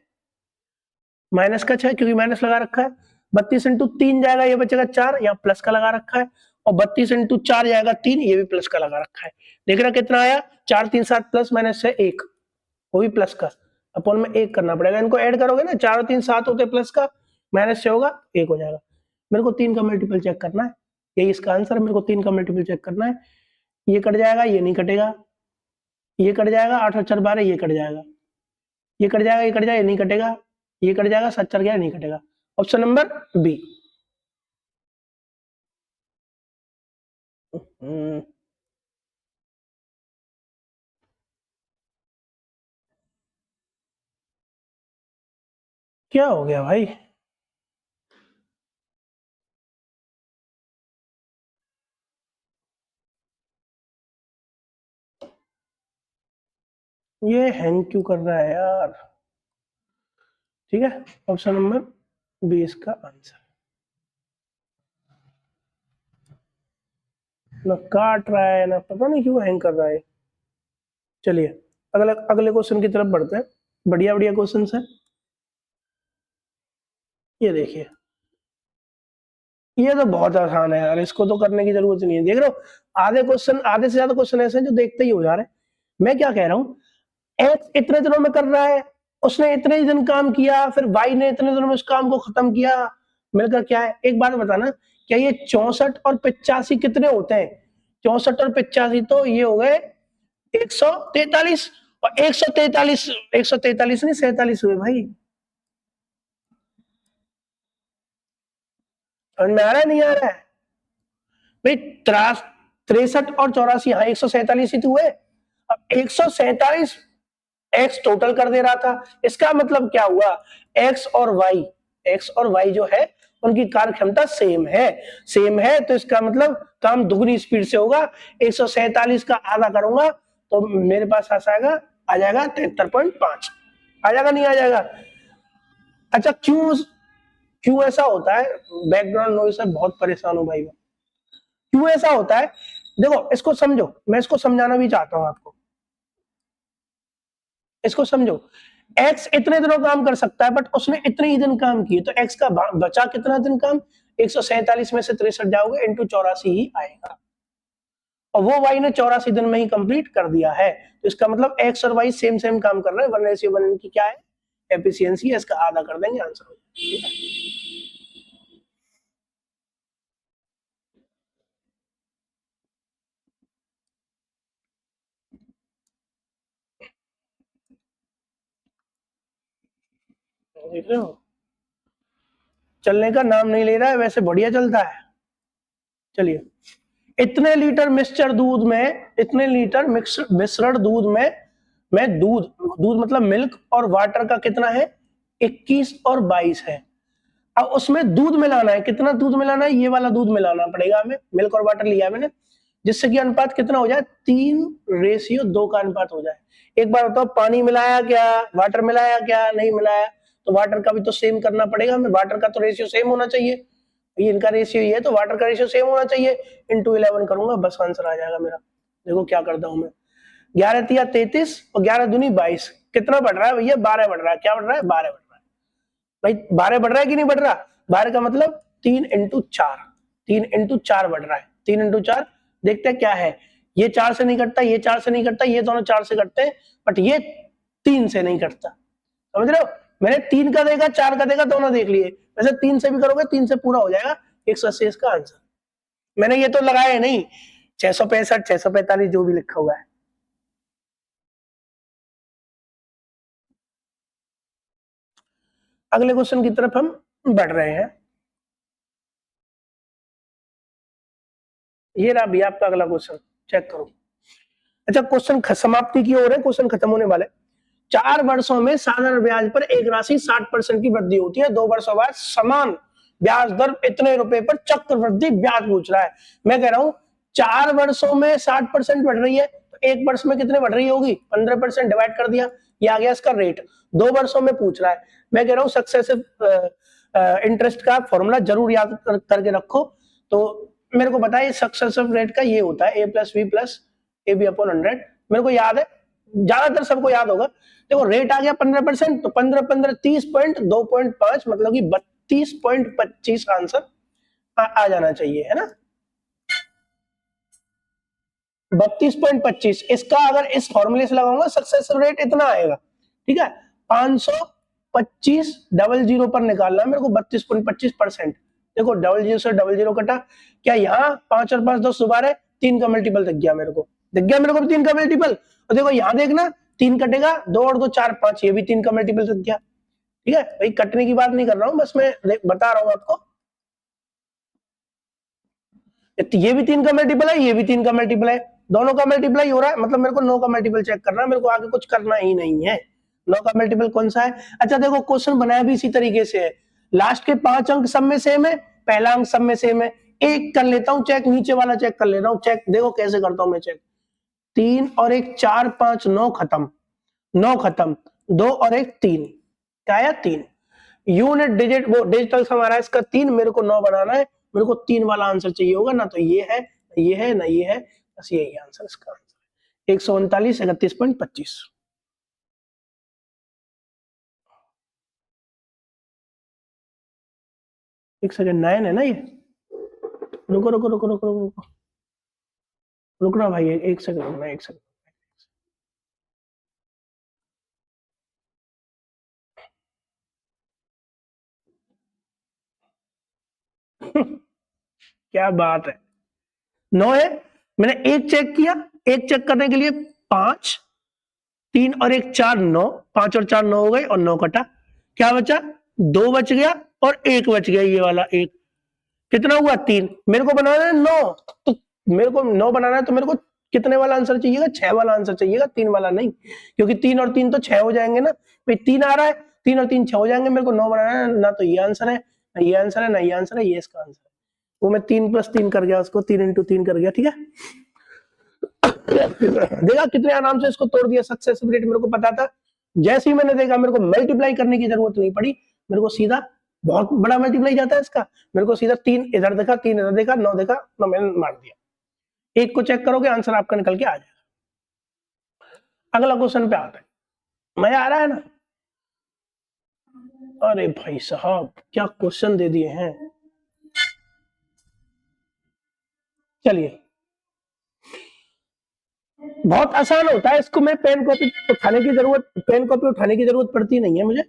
माइनस का 6 क्योंकि माइनस लगा रखा है। 32 इंटू 3 जाएगा, ये बचेगा 4, यहाँ प्लस का लगा रखा है। और 32 इंटू 4 जाएगा 3, ये भी प्लस का लगा रखा है। देख रहा कितना आया? 4 3 7 प्लस माइनस 6 1, वो भी प्लस का, अपन में 1 करना पड़ेगा। इनको ऐड करोगे ना, 4 3 7 होते प्लस का, माइनस से होगा 1 हो जाएगा। मेरे को 3 का मल्टीपल चेक करना है, यही इसका आंसर है। मेरे को 3 का मल्टीपल चेक करना है। ये कट जाएगा, ये नहीं कटेगा, ये कट जाएगा, 8 और 4 12, ये कट जाएगा, ये कट जाएगा, ये कट जाएगा, ये नहीं कटेगा, ये कट जाएगा, 7 4 गया, नहीं कटेगा। Option number B. क्या हो गया भाई? ये हैंग क्यों कर रहा है यार? ठीक है, ऑप्शन नंबर बी इसका आंसर। ना काट रहा है, ना पता नहीं क्यों हैंग कर रहा है। चलिए अगले अगले क्वेश्चन की तरफ बढ़ते हैं। बढ़िया बढ़िया क्वेश्चन है। ये देखिए, ये तो बहुत आसान है यार, इसको तो करने की जरूरत नहीं है। देख रहे हो, आधे क्वेश्चन, आधे से ज्यादा क्वेश्चन ऐसे हैं जो देखते ही हो जा रहे हैं। मैं क्या कह रहा हूँ, एक्स इतने दिनों में कर रहा है, उसने इतने ही दिन काम किया, फिर वाई ने इतने दिनों में उस काम को खत्म किया, मिलकर क्या है? एक बात बताना, क्या ये 64 और 85 कितने होते हैं? 64 और 85 तो ये हो गए 143, और 143 143 नहीं 47 हुए भाई। समझ में आ रहा है नहीं आ रहा है भाई? 63 और 84, हाँ 147 ही तो हुए। अब 147 एक्स टोटल कर दे रहा था, इसका मतलब क्या हुआ? एक्स और वाई जो है उनकी कार्य क्षमता सेम है, तो इसका मतलब काम दुगनी स्पीड से होगा। 147 का आधा करूंगा तो मेरे पास आ जाएगा 73.5। आ जाएगा नहीं आ जाएगा? अच्छा, क्यों ऐसा होता है? बैकग्राउंड नॉइज से बहुत परेशान हूं भाई मैं। क्यों ऐसा होता है? देखो इसको समझो, मैं इसको समझाना भी चाहता हूं आपको। इसको समझो, एक्स इतने दिनों काम कर सकता है, बट उसने इतने ही दिन काम किए, तो एक्स का बचा कितना दिन काम? 147 में से 63 जाओगे इंटू 84 ही आएगा, और वो वाई ने 84 दिन में ही कंप्लीट कर दिया है। तो इसका मतलब एक्स और वाई सेम सेम काम कर रहे हैं, 1:1 की क्या है एफिशिएंसी है, इसका आधा कर देंगे, आंसर हो जाएगा। देख रहे हो, चलने का नाम नहीं ले रहा है, वैसे बढ़िया चलता है। चलिए, इतने लीटर मिक्सचर दूध में, इतने लीटर मिश्रण दूध में दूध मतलब मिल्क और वाटर का कितना है? 21 और 22 है। अब उसमें दूध मिलाना है, कितना दूध मिलाना है? ये वाला दूध मिलाना पड़ेगा हमें, मिल्क और वाटर लिया मैंने, जिससे कि अनुपात कितना हो जाए? 3:2 का अनुपात हो जाए। एक बार बताओ, पानी मिलाया क्या, वाटर मिलाया क्या? नहीं मिलाया, तो वाटर का भी तो सेम करना पड़ेगा हमें, वाटर का तो रेशियो सेम होना चाहिए। ये इनका रेशियो ये है, तो वाटर का रेशियो सेम होना चाहिए। इंटू 11 करूंगा, बस आंसर आ जाएगा मेरा। देखो क्या करता हूं मैं, 11 तिया 33 और 11 दूनी 22, कितना बढ़ रहा है भैया? 12 बढ़ रहा है। क्या बढ़ रहा है? 12 बढ़ रहा है भाई। 12 बढ़ रहा है कि नहीं बढ़ रहा? 12 का मतलब 3 इंटू 4, 3 इंटू 4 बढ़ रहा है। 3 इंटू 4 देखते हैं क्या है। ये 4 से नहीं कटता, ये 4 से नहीं कटता, ये दोनों 4 से कटते हैं, बट ये 3 से नहीं कटता। समझ रहे हो? मैंने 3 का देखा, 4 का देखा, दोनों देख लिए। वैसे 3 से भी करोगे, 3 से पूरा हो जाएगा। 180 इसका आंसर। मैंने ये तो लगाया नहीं, 665 645 जो भी लिखा हुआ है। अगले क्वेश्चन की तरफ हम बढ़ रहे हैं। ये रहा भी आपका अगला क्वेश्चन, चेक करो। अच्छा, क्वेश्चन समाप्ति की ओर है, क्वेश्चन खत्म होने वाले। 4 वर्षों में साधारण ब्याज पर एक राशि 60% की वृद्धि होती है, 2 वर्षों बाद समान ब्याज दर इतने रुपए पर चक्रवृद्धि ब्याज पूछ रहा है। मैं कह रहा हूं 4 वर्षों में 60% बढ़ रही है, तो 1 वर्ष में कितने बढ़ रही होगी? 15%, डिवाइड कर दिया, ये आ गया इसका रेट। 2 वर्षों में पूछ रहा है, मैं कह रहा हूँ सक्सेसिव इंटरेस्ट का फॉर्मूला जरूर याद करके रखो। तो मेरे को पता है सक्सेसिव रेट का ये होता है a plus B plus A B upon 100, मेरे को याद है, ज्यादातर सबको याद होगा। देखो रेट आ गया 15%, तो 15 15 30.2.5 मतलब कि 32.25 आंसर आ जाना चाहिए, है ना। 32.25, इसका अगर इस फॉर्मूले से लगाऊंगा सक्सेसिव रेट इतना आएगा, ठीक है। 525 00 पर निकालना है मेरे को 32.25%। देखो 00 से 00 कटा, क्या यहाँ 5 और 5 10 दोबारा 3 का मल्टीपल दिख गया मेरे को, 3 का मल्टीपल। और देखो यहाँ देखना 3 कटेगा, 2 और 2 4 5, ये भी 3 का मल्टीपल दिख गया, ठीक है भाई। कटने की बात नहीं कर रहा हूँ, बस मैं बता रहा हूँ आपको। ये भी 3 का मल्टीपल है, ये भी 3 का मल्टीपल है, दोनों का मल्टीप्लाई हो रहा है, मतलब मेरे को 9 का मल्टीपल चेक करना है, मेरे को आगे कुछ करना ही नहीं है। 9 का मल्टीपल कौन सा है? अच्छा देखो क्वेश्चन बनाया भी इसी तरीके से है, लास्ट के 5 अंक सब में सेम है, पहला अंक सब में सेम है। एक कर लेता हूं चेक, नीचे वाला चेक कर ले रहा हूं चेक, देखो कैसे करता हूं मैं चेक। 3 और 1 4 5 9 खत्म, 9 खत्म, 2 और 1 3, क्या आया 3। यूनिट डिजिट वो डिजिटल हमारा है इसका 3, मेरे को 9 बनाना है, मेरे को 3 वाला आंसर चाहिए होगा, ना तो ये है ना ये है ना ये है, बस यही आंसर इसका आंसर 139 31.25। एक सेकंड, 9 है ना ये, रुको रुको रुको रुको रुको रुकना भाई, एक सेकंड रुकना, एक सेकंड। क्या बात है, 9 है, मैंने एक चेक किया, एक चेक करने के लिए 5 3 और 1 4 9, 5 और 4 9 हो गए और 9 कटा, क्या बचा 2 बच गया और 1 बच गया, ये वाला 1, कितना हुआ 3। मेरे को बनाना है 9, तो मेरे को 9 बनाना है, तो मेरे को कितने वाला आंसर चाहिएगा? 6 वाला आंसर चाहिएगा, 3 वाला नहीं, क्योंकि 3 और 3 तो 6 हो जाएंगे ना भाई, 3 आ रहा है, 3 और 3 6 हो जाएंगे, मेरे को 9 बनाना है, ना तो ये आंसर है ना ये आंसर है ना ये आंसर है, ये इसका आंसर है। वो मैं 3 + 3 कर गया, उसको 3 × 3 कर गया, ठीक है। देखा कितने आराम से इसको तोड़ दिया, सक्सेसिव रेट मेरे को पता था, जैसे ही मैंने देखा मेरे को मल्टीप्लाई करने की जरूरत नहीं पड़ी, मेरे को सीधा बहुत बड़ा मल्टीप्लाई जाता है इसका, मेरे को सीधा 3 इधर देखा 3 इधर देखा 9 देखा, 9 मैंने मार दिया। एक को चेक करोगे आंसर आपका निकल के आ जाएगा। अगला क्वेश्चन पे आते हैं, मजा आ रहा है ना? अरे भाई साहब क्या क्वेश्चन दे दिए हैं। चलिए बहुत आसान होता है, इसको मैं पेन कॉपी उठाने की जरूरत पड़ती नहीं है मुझे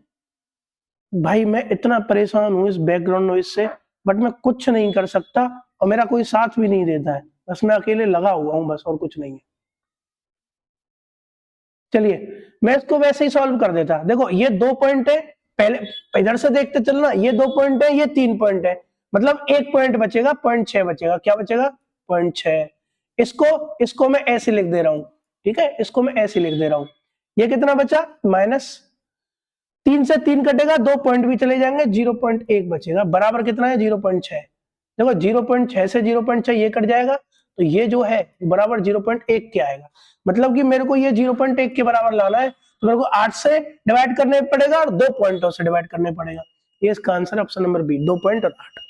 भाई, मैं इतना परेशान हूं इस बैकग्राउंड नॉइज से, बट मैं कुछ नहीं कर सकता और मेरा कोई साथ भी नहीं देता है, बस मैं अकेले लगा हुआ हूं, बस और कुछ नहीं है। चलिए मैं इसको वैसे ही सॉल्व कर देता, देखो ये 2 पॉइंट है, पहले इधर से देखते चलना, ये 2 पॉइंट है, ये 3 पॉइंट है, मतलब 1 पॉइंट बचेगा, 0.6 बचेगा, क्या बचेगा 0.6। इसको मैं ऐसे लिख दे रहा हूं, ठीक है, इसको मैं ऐसे लिख दे रहा हूं, ये कितना बचा -3 से 3 कटेगा, 2 पॉइंट भी चले जाएंगे, 0.1 बचेगा, बराबर कितना है 0.6। देखो 0.6 से 0.6 ये कट जाएगा, तो ये जो है बराबर 0.1 के आएगा, मतलब कि मेरे को ये 0.1 के बराबर लाना है, तो मेरे को 8 से डिवाइड करने पड़ेगा और 2 पॉइंटों से डिवाइड करने पड़ेगा। ये इसका answer option number B, 2 point और 8।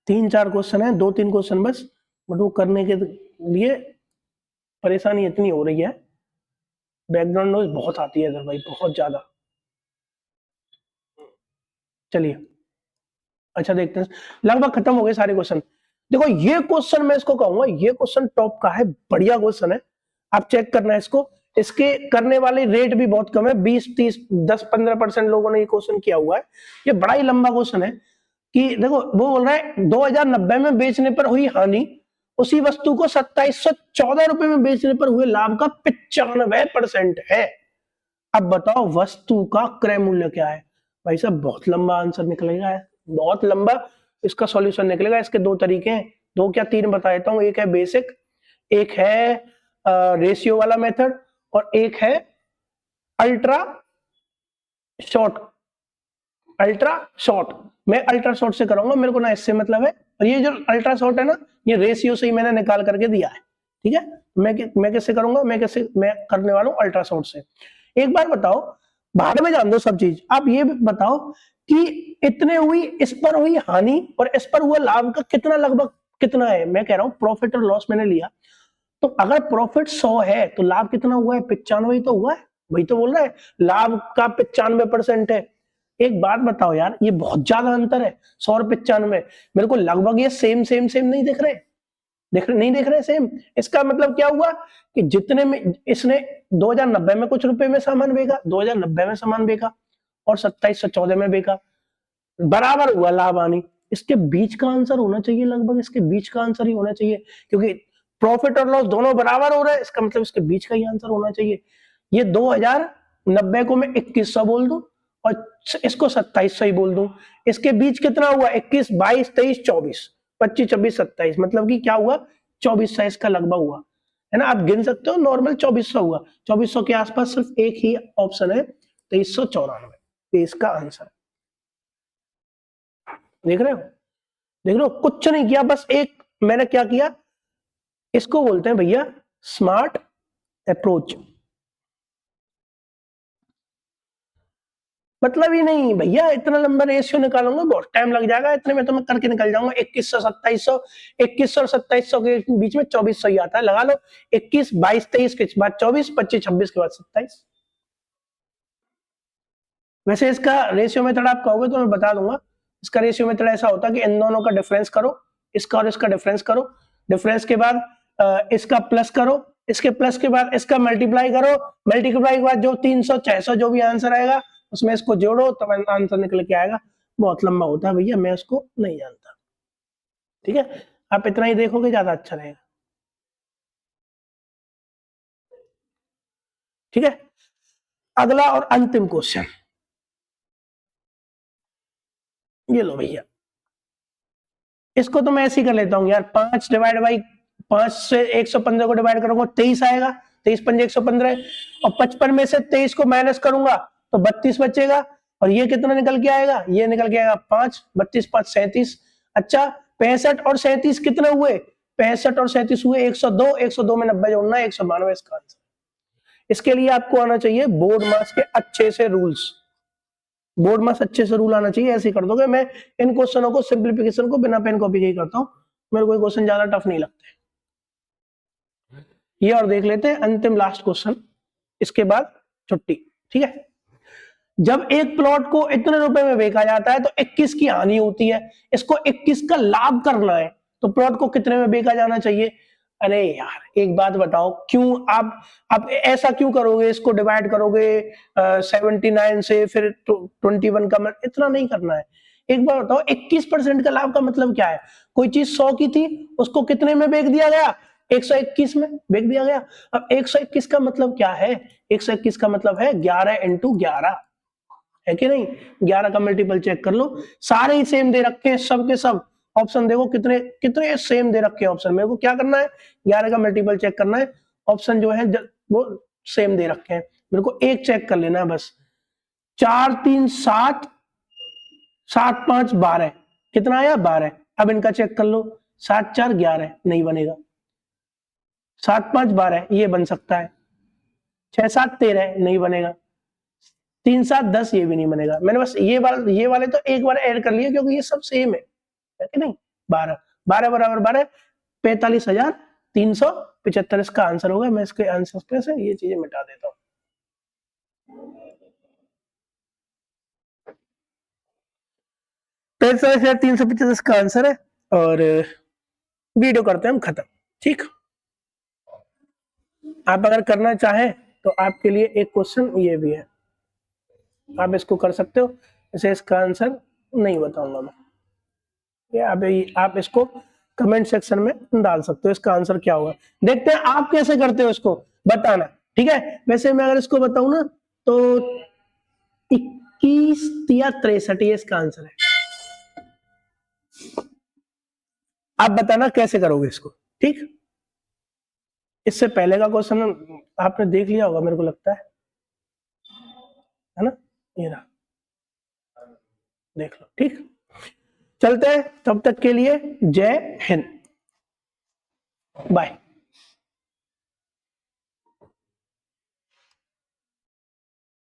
3-4 क्वेश्चन है, 2-3 क्वेश्चन बस, बट वो करने के लिए परेशानी इतनी हो रही है, बैकग्राउंड नॉइज बहुत आती है इधर भाई, बहुत ज्यादा। चलिए अच्छा देखते हैं, लगभग खत्म हो गए सारे क्वेश्चन। देखो ये क्वेश्चन मैं इसको कहूंगा, ये क्वेश्चन टॉप का है, बढ़िया क्वेश्चन है, आप चेक करना है इसको, इसके करने वाले रेट भी बहुत कम है, 20-30 10-15% लोगों ने ये क्वेश्चन किया हुआ है। ये बड़ा ही लंबा क्वेश्चन है कि देखो वो बोल रहा है 2090 में बेचने पर हुई हानि उसी वस्तु को 2714 रुपए में बेचने पर हुए लाभ का 95% है। अब बताओ वस्तु का क्रय मूल्य क्या है? भाई साहब बहुत लंबा आंसर निकलेगा, है बहुत लंबा, इसका सॉल्यूशन निकलेगा। इसके 2 तरीके हैं, 2 क्या 3 बता देता हूं, एक है बेसिक, एक है रेशियो वाला मेथड, और एक है अल्ट्रा शॉर्ट अल्ट्रा शॉर्ट, मैं अल्ट्रा शॉर्ट से करूंगा, मेरे को ना इससे मतलब है, और ये जो अल्ट्रा शॉर्ट है ना, ये रेशियो से ही मैंने निकाल करके दिया है, ठीक है। मैं किससे करूंगा, मैं करने वाला हूँ अल्ट्रा शॉर्ट से। एक बार बताओ, बाद में जान दो सब चीज, आप ये बताओ कि इतने हुई, इस पर हुई हानि और इस पर हुआ लाभ का कितना, लगभग कितना है। मैं कह रहा हूं प्रॉफिट और लॉस मैंने लिया, तो अगर प्रॉफिट 100 है तो लाभ कितना हुआ है, 95 ही तो हुआ है, वही तो बोल रहा है, लाभ का 95% है। एक बात बताओ यार, ये बहुत ज्यादा अंतर है 100 और 95, मेरे को लगभग ये सेम सेम सेम नहीं दिख रहे, नहीं देख रहे सेम। इसका मतलब क्या हुआ कि जितने में इसने 2090 में कुछ रुपए में सामान बेचा, 2090 में सामान बेचा और 2714 में बेचा, बराबर हुआ लाभ हानि। इसके बीच का आंसर होना चाहिए, लगभग इसके बीच का आंसर ही होना चाहिए, क्योंकि प्रॉफिट और लॉस दोनों बराबर हो रहे हैं, इसका मतलब इसके बीच का ही आंसर होना चाहिए। ये 2090 को मैं 2100 बोल दूं और इसको 2700 ही बोल दूं, इसके बीच कितना हुआ, 21, 22, 23, 24, 25, 26, 27, मतलब कि क्या हुआ, 2400 इसका लगभग हुआ, है ना। आप गिन सकते हो, नॉर्मल 2400 हुआ, 2400 के आसपास सिर्फ एक ही ऑप्शन है, 2394, इसका आंसर। देख रहे हो, देख रहे हो, कुछ नहीं किया, बस एक मैंने क्या किया, इसको बोलते हैं भैया स्मार्ट अप्रोच। मतलब ही नहीं भैया, इतना लंबा रेशियो निकालूंगा बहुत टाइम लग जाएगा, इतने में तो मैं करके निकल जाऊंगा। 2100 2700, 2100 और 2700 के बीच में 2400 ही आता है, लगा लो। 21, 22, 23 के बाद 24, 25, 26 के बाद 27। वैसे इसका रेशियो मेथड आप कहोगे तो मैं बता दूंगा। इसका रेशियो मेथड ऐसा होता है कि इन दोनों का डिफरेंस करो, इसका और इसका डिफरेंस करो, डिफरेंस के बाद इसका प्लस करो, इसके प्लस के बाद इसका मल्टीप्लाई करो, मल्टीप्लाई के बाद जो 300 600 जो भी आंसर आएगा उसमें इसको जोड़ो, तब आंसर निकल के आएगा। बहुत लंबा होता है भैया, मैं उसको नहीं जानता, ठीक है। आप इतना ही देखोगे ज्यादा अच्छा रहेगा, ठीक है। अगला और अंतिम क्वेश्चन, ये लो भैया, इसको तो मैं ऐसे ही कर लेता हूँ यार, 5 डिवाइड बाई 5 से 115 को डिवाइड करूंगा 23 आएगा, 23 पंजे 115, और 55 में से 23 को माइनस करूंगा तो 32 बचेगा, और ये कितना निकल के आएगा, ये निकल के आएगा 5, 32 5 37। अच्छा, 65 और 37 कितने हुए, 65 और 37 हुए 102, 102 में 90 जोड़ना है 192 इसका आंसर। इसके लिए आपको आना चाहिए बोर्ड मास के अच्छे से रूल्स, बोर्ड मास अच्छे से रूल आना चाहिए, ऐसे कर दोगे। मैं इन क्वेश्चनों को सिंप्लीफिकेशन को बिना पेन कॉपी के ही करता हूँ, मेरे को क्वेश्चन ज्यादा टफ नहीं लगते। ये और देख लेते हैं अंतिम लास्ट क्वेश्चन, इसके बाद छुट्टी, ठीक है। जब एक प्लॉट को इतने रुपए में बेचा जाता है तो 21 की हानि होती है, इसको 21 का लाभ करना है, तो प्लॉट को कितने में बेचा जाना चाहिए। अरे यार एक बात बताओ, क्यों आप ऐसा क्यों करोगे, इसको डिवाइड करोगे 79 से, फिर 21 का, इतना नहीं करना है। एक बार बताओ 21% का लाभ का मतलब क्या है, कोई चीज 100 की थी, उसको कितने में बेच दिया गया, 121 में बेच दिया गया। अब 121 का मतलब क्या है, 121 का मतलब है 11 इंटू 11, है कि नहीं। 11 का मल्टीपल चेक कर लो, सारे ही सेम दे रखे हैं, सब के सब ऑप्शन देखो कितने कितने सेम दे रखे हैं ऑप्शन। मेरे को क्या करना है, 11 का मल्टीपल चेक करना है, ऑप्शन जो है वो सेम दे रखे हैं, मेरे को एक चेक कर लेना है बस। 4 3 7, 7 5 12, कितना आया 12। अब इनका चेक कर लो, 7 4 11 नहीं बनेगा, 7 5 12 ये बन सकता है, 6 7 13 नहीं बनेगा, 3 7 10 ये भी नहीं बनेगा। मैंने बस ये वाले तो एक बार ऐड कर लिए क्योंकि ये सब सेम है कि नहीं। 12 12 बराबर 12, 45,375 इसका आंसर होगा। मैं इसके आंसर पे से ये चीजें मिटा देता हूँ। 45,375 का आंसर है, और वीडियो करते हैं हम खत्म, ठीक। आप अगर करना चाहें तो आपके लिए एक क्वेश्चन ये भी है, आप इसको कर सकते हो। इसे इसका आंसर नहीं बताऊंगा मैं, आप इसको कमेंट सेक्शन में डाल सकते हो, इसका आंसर क्या होगा। देखते हैं आप कैसे करते हो, इसको बताना, ठीक है। वैसे मैं अगर इसको बताऊं ना तो 21 या 63 ये इसका आंसर है। आप बताना कैसे करोगे इसको, ठीक। इससे पहले का क्वेश्चन आपने देख लिया होगा मेरे को लगता है ना, ये रहा। देख लो। ठीक, चलते हैं, तब तक के लिए जय हिंद, बाय।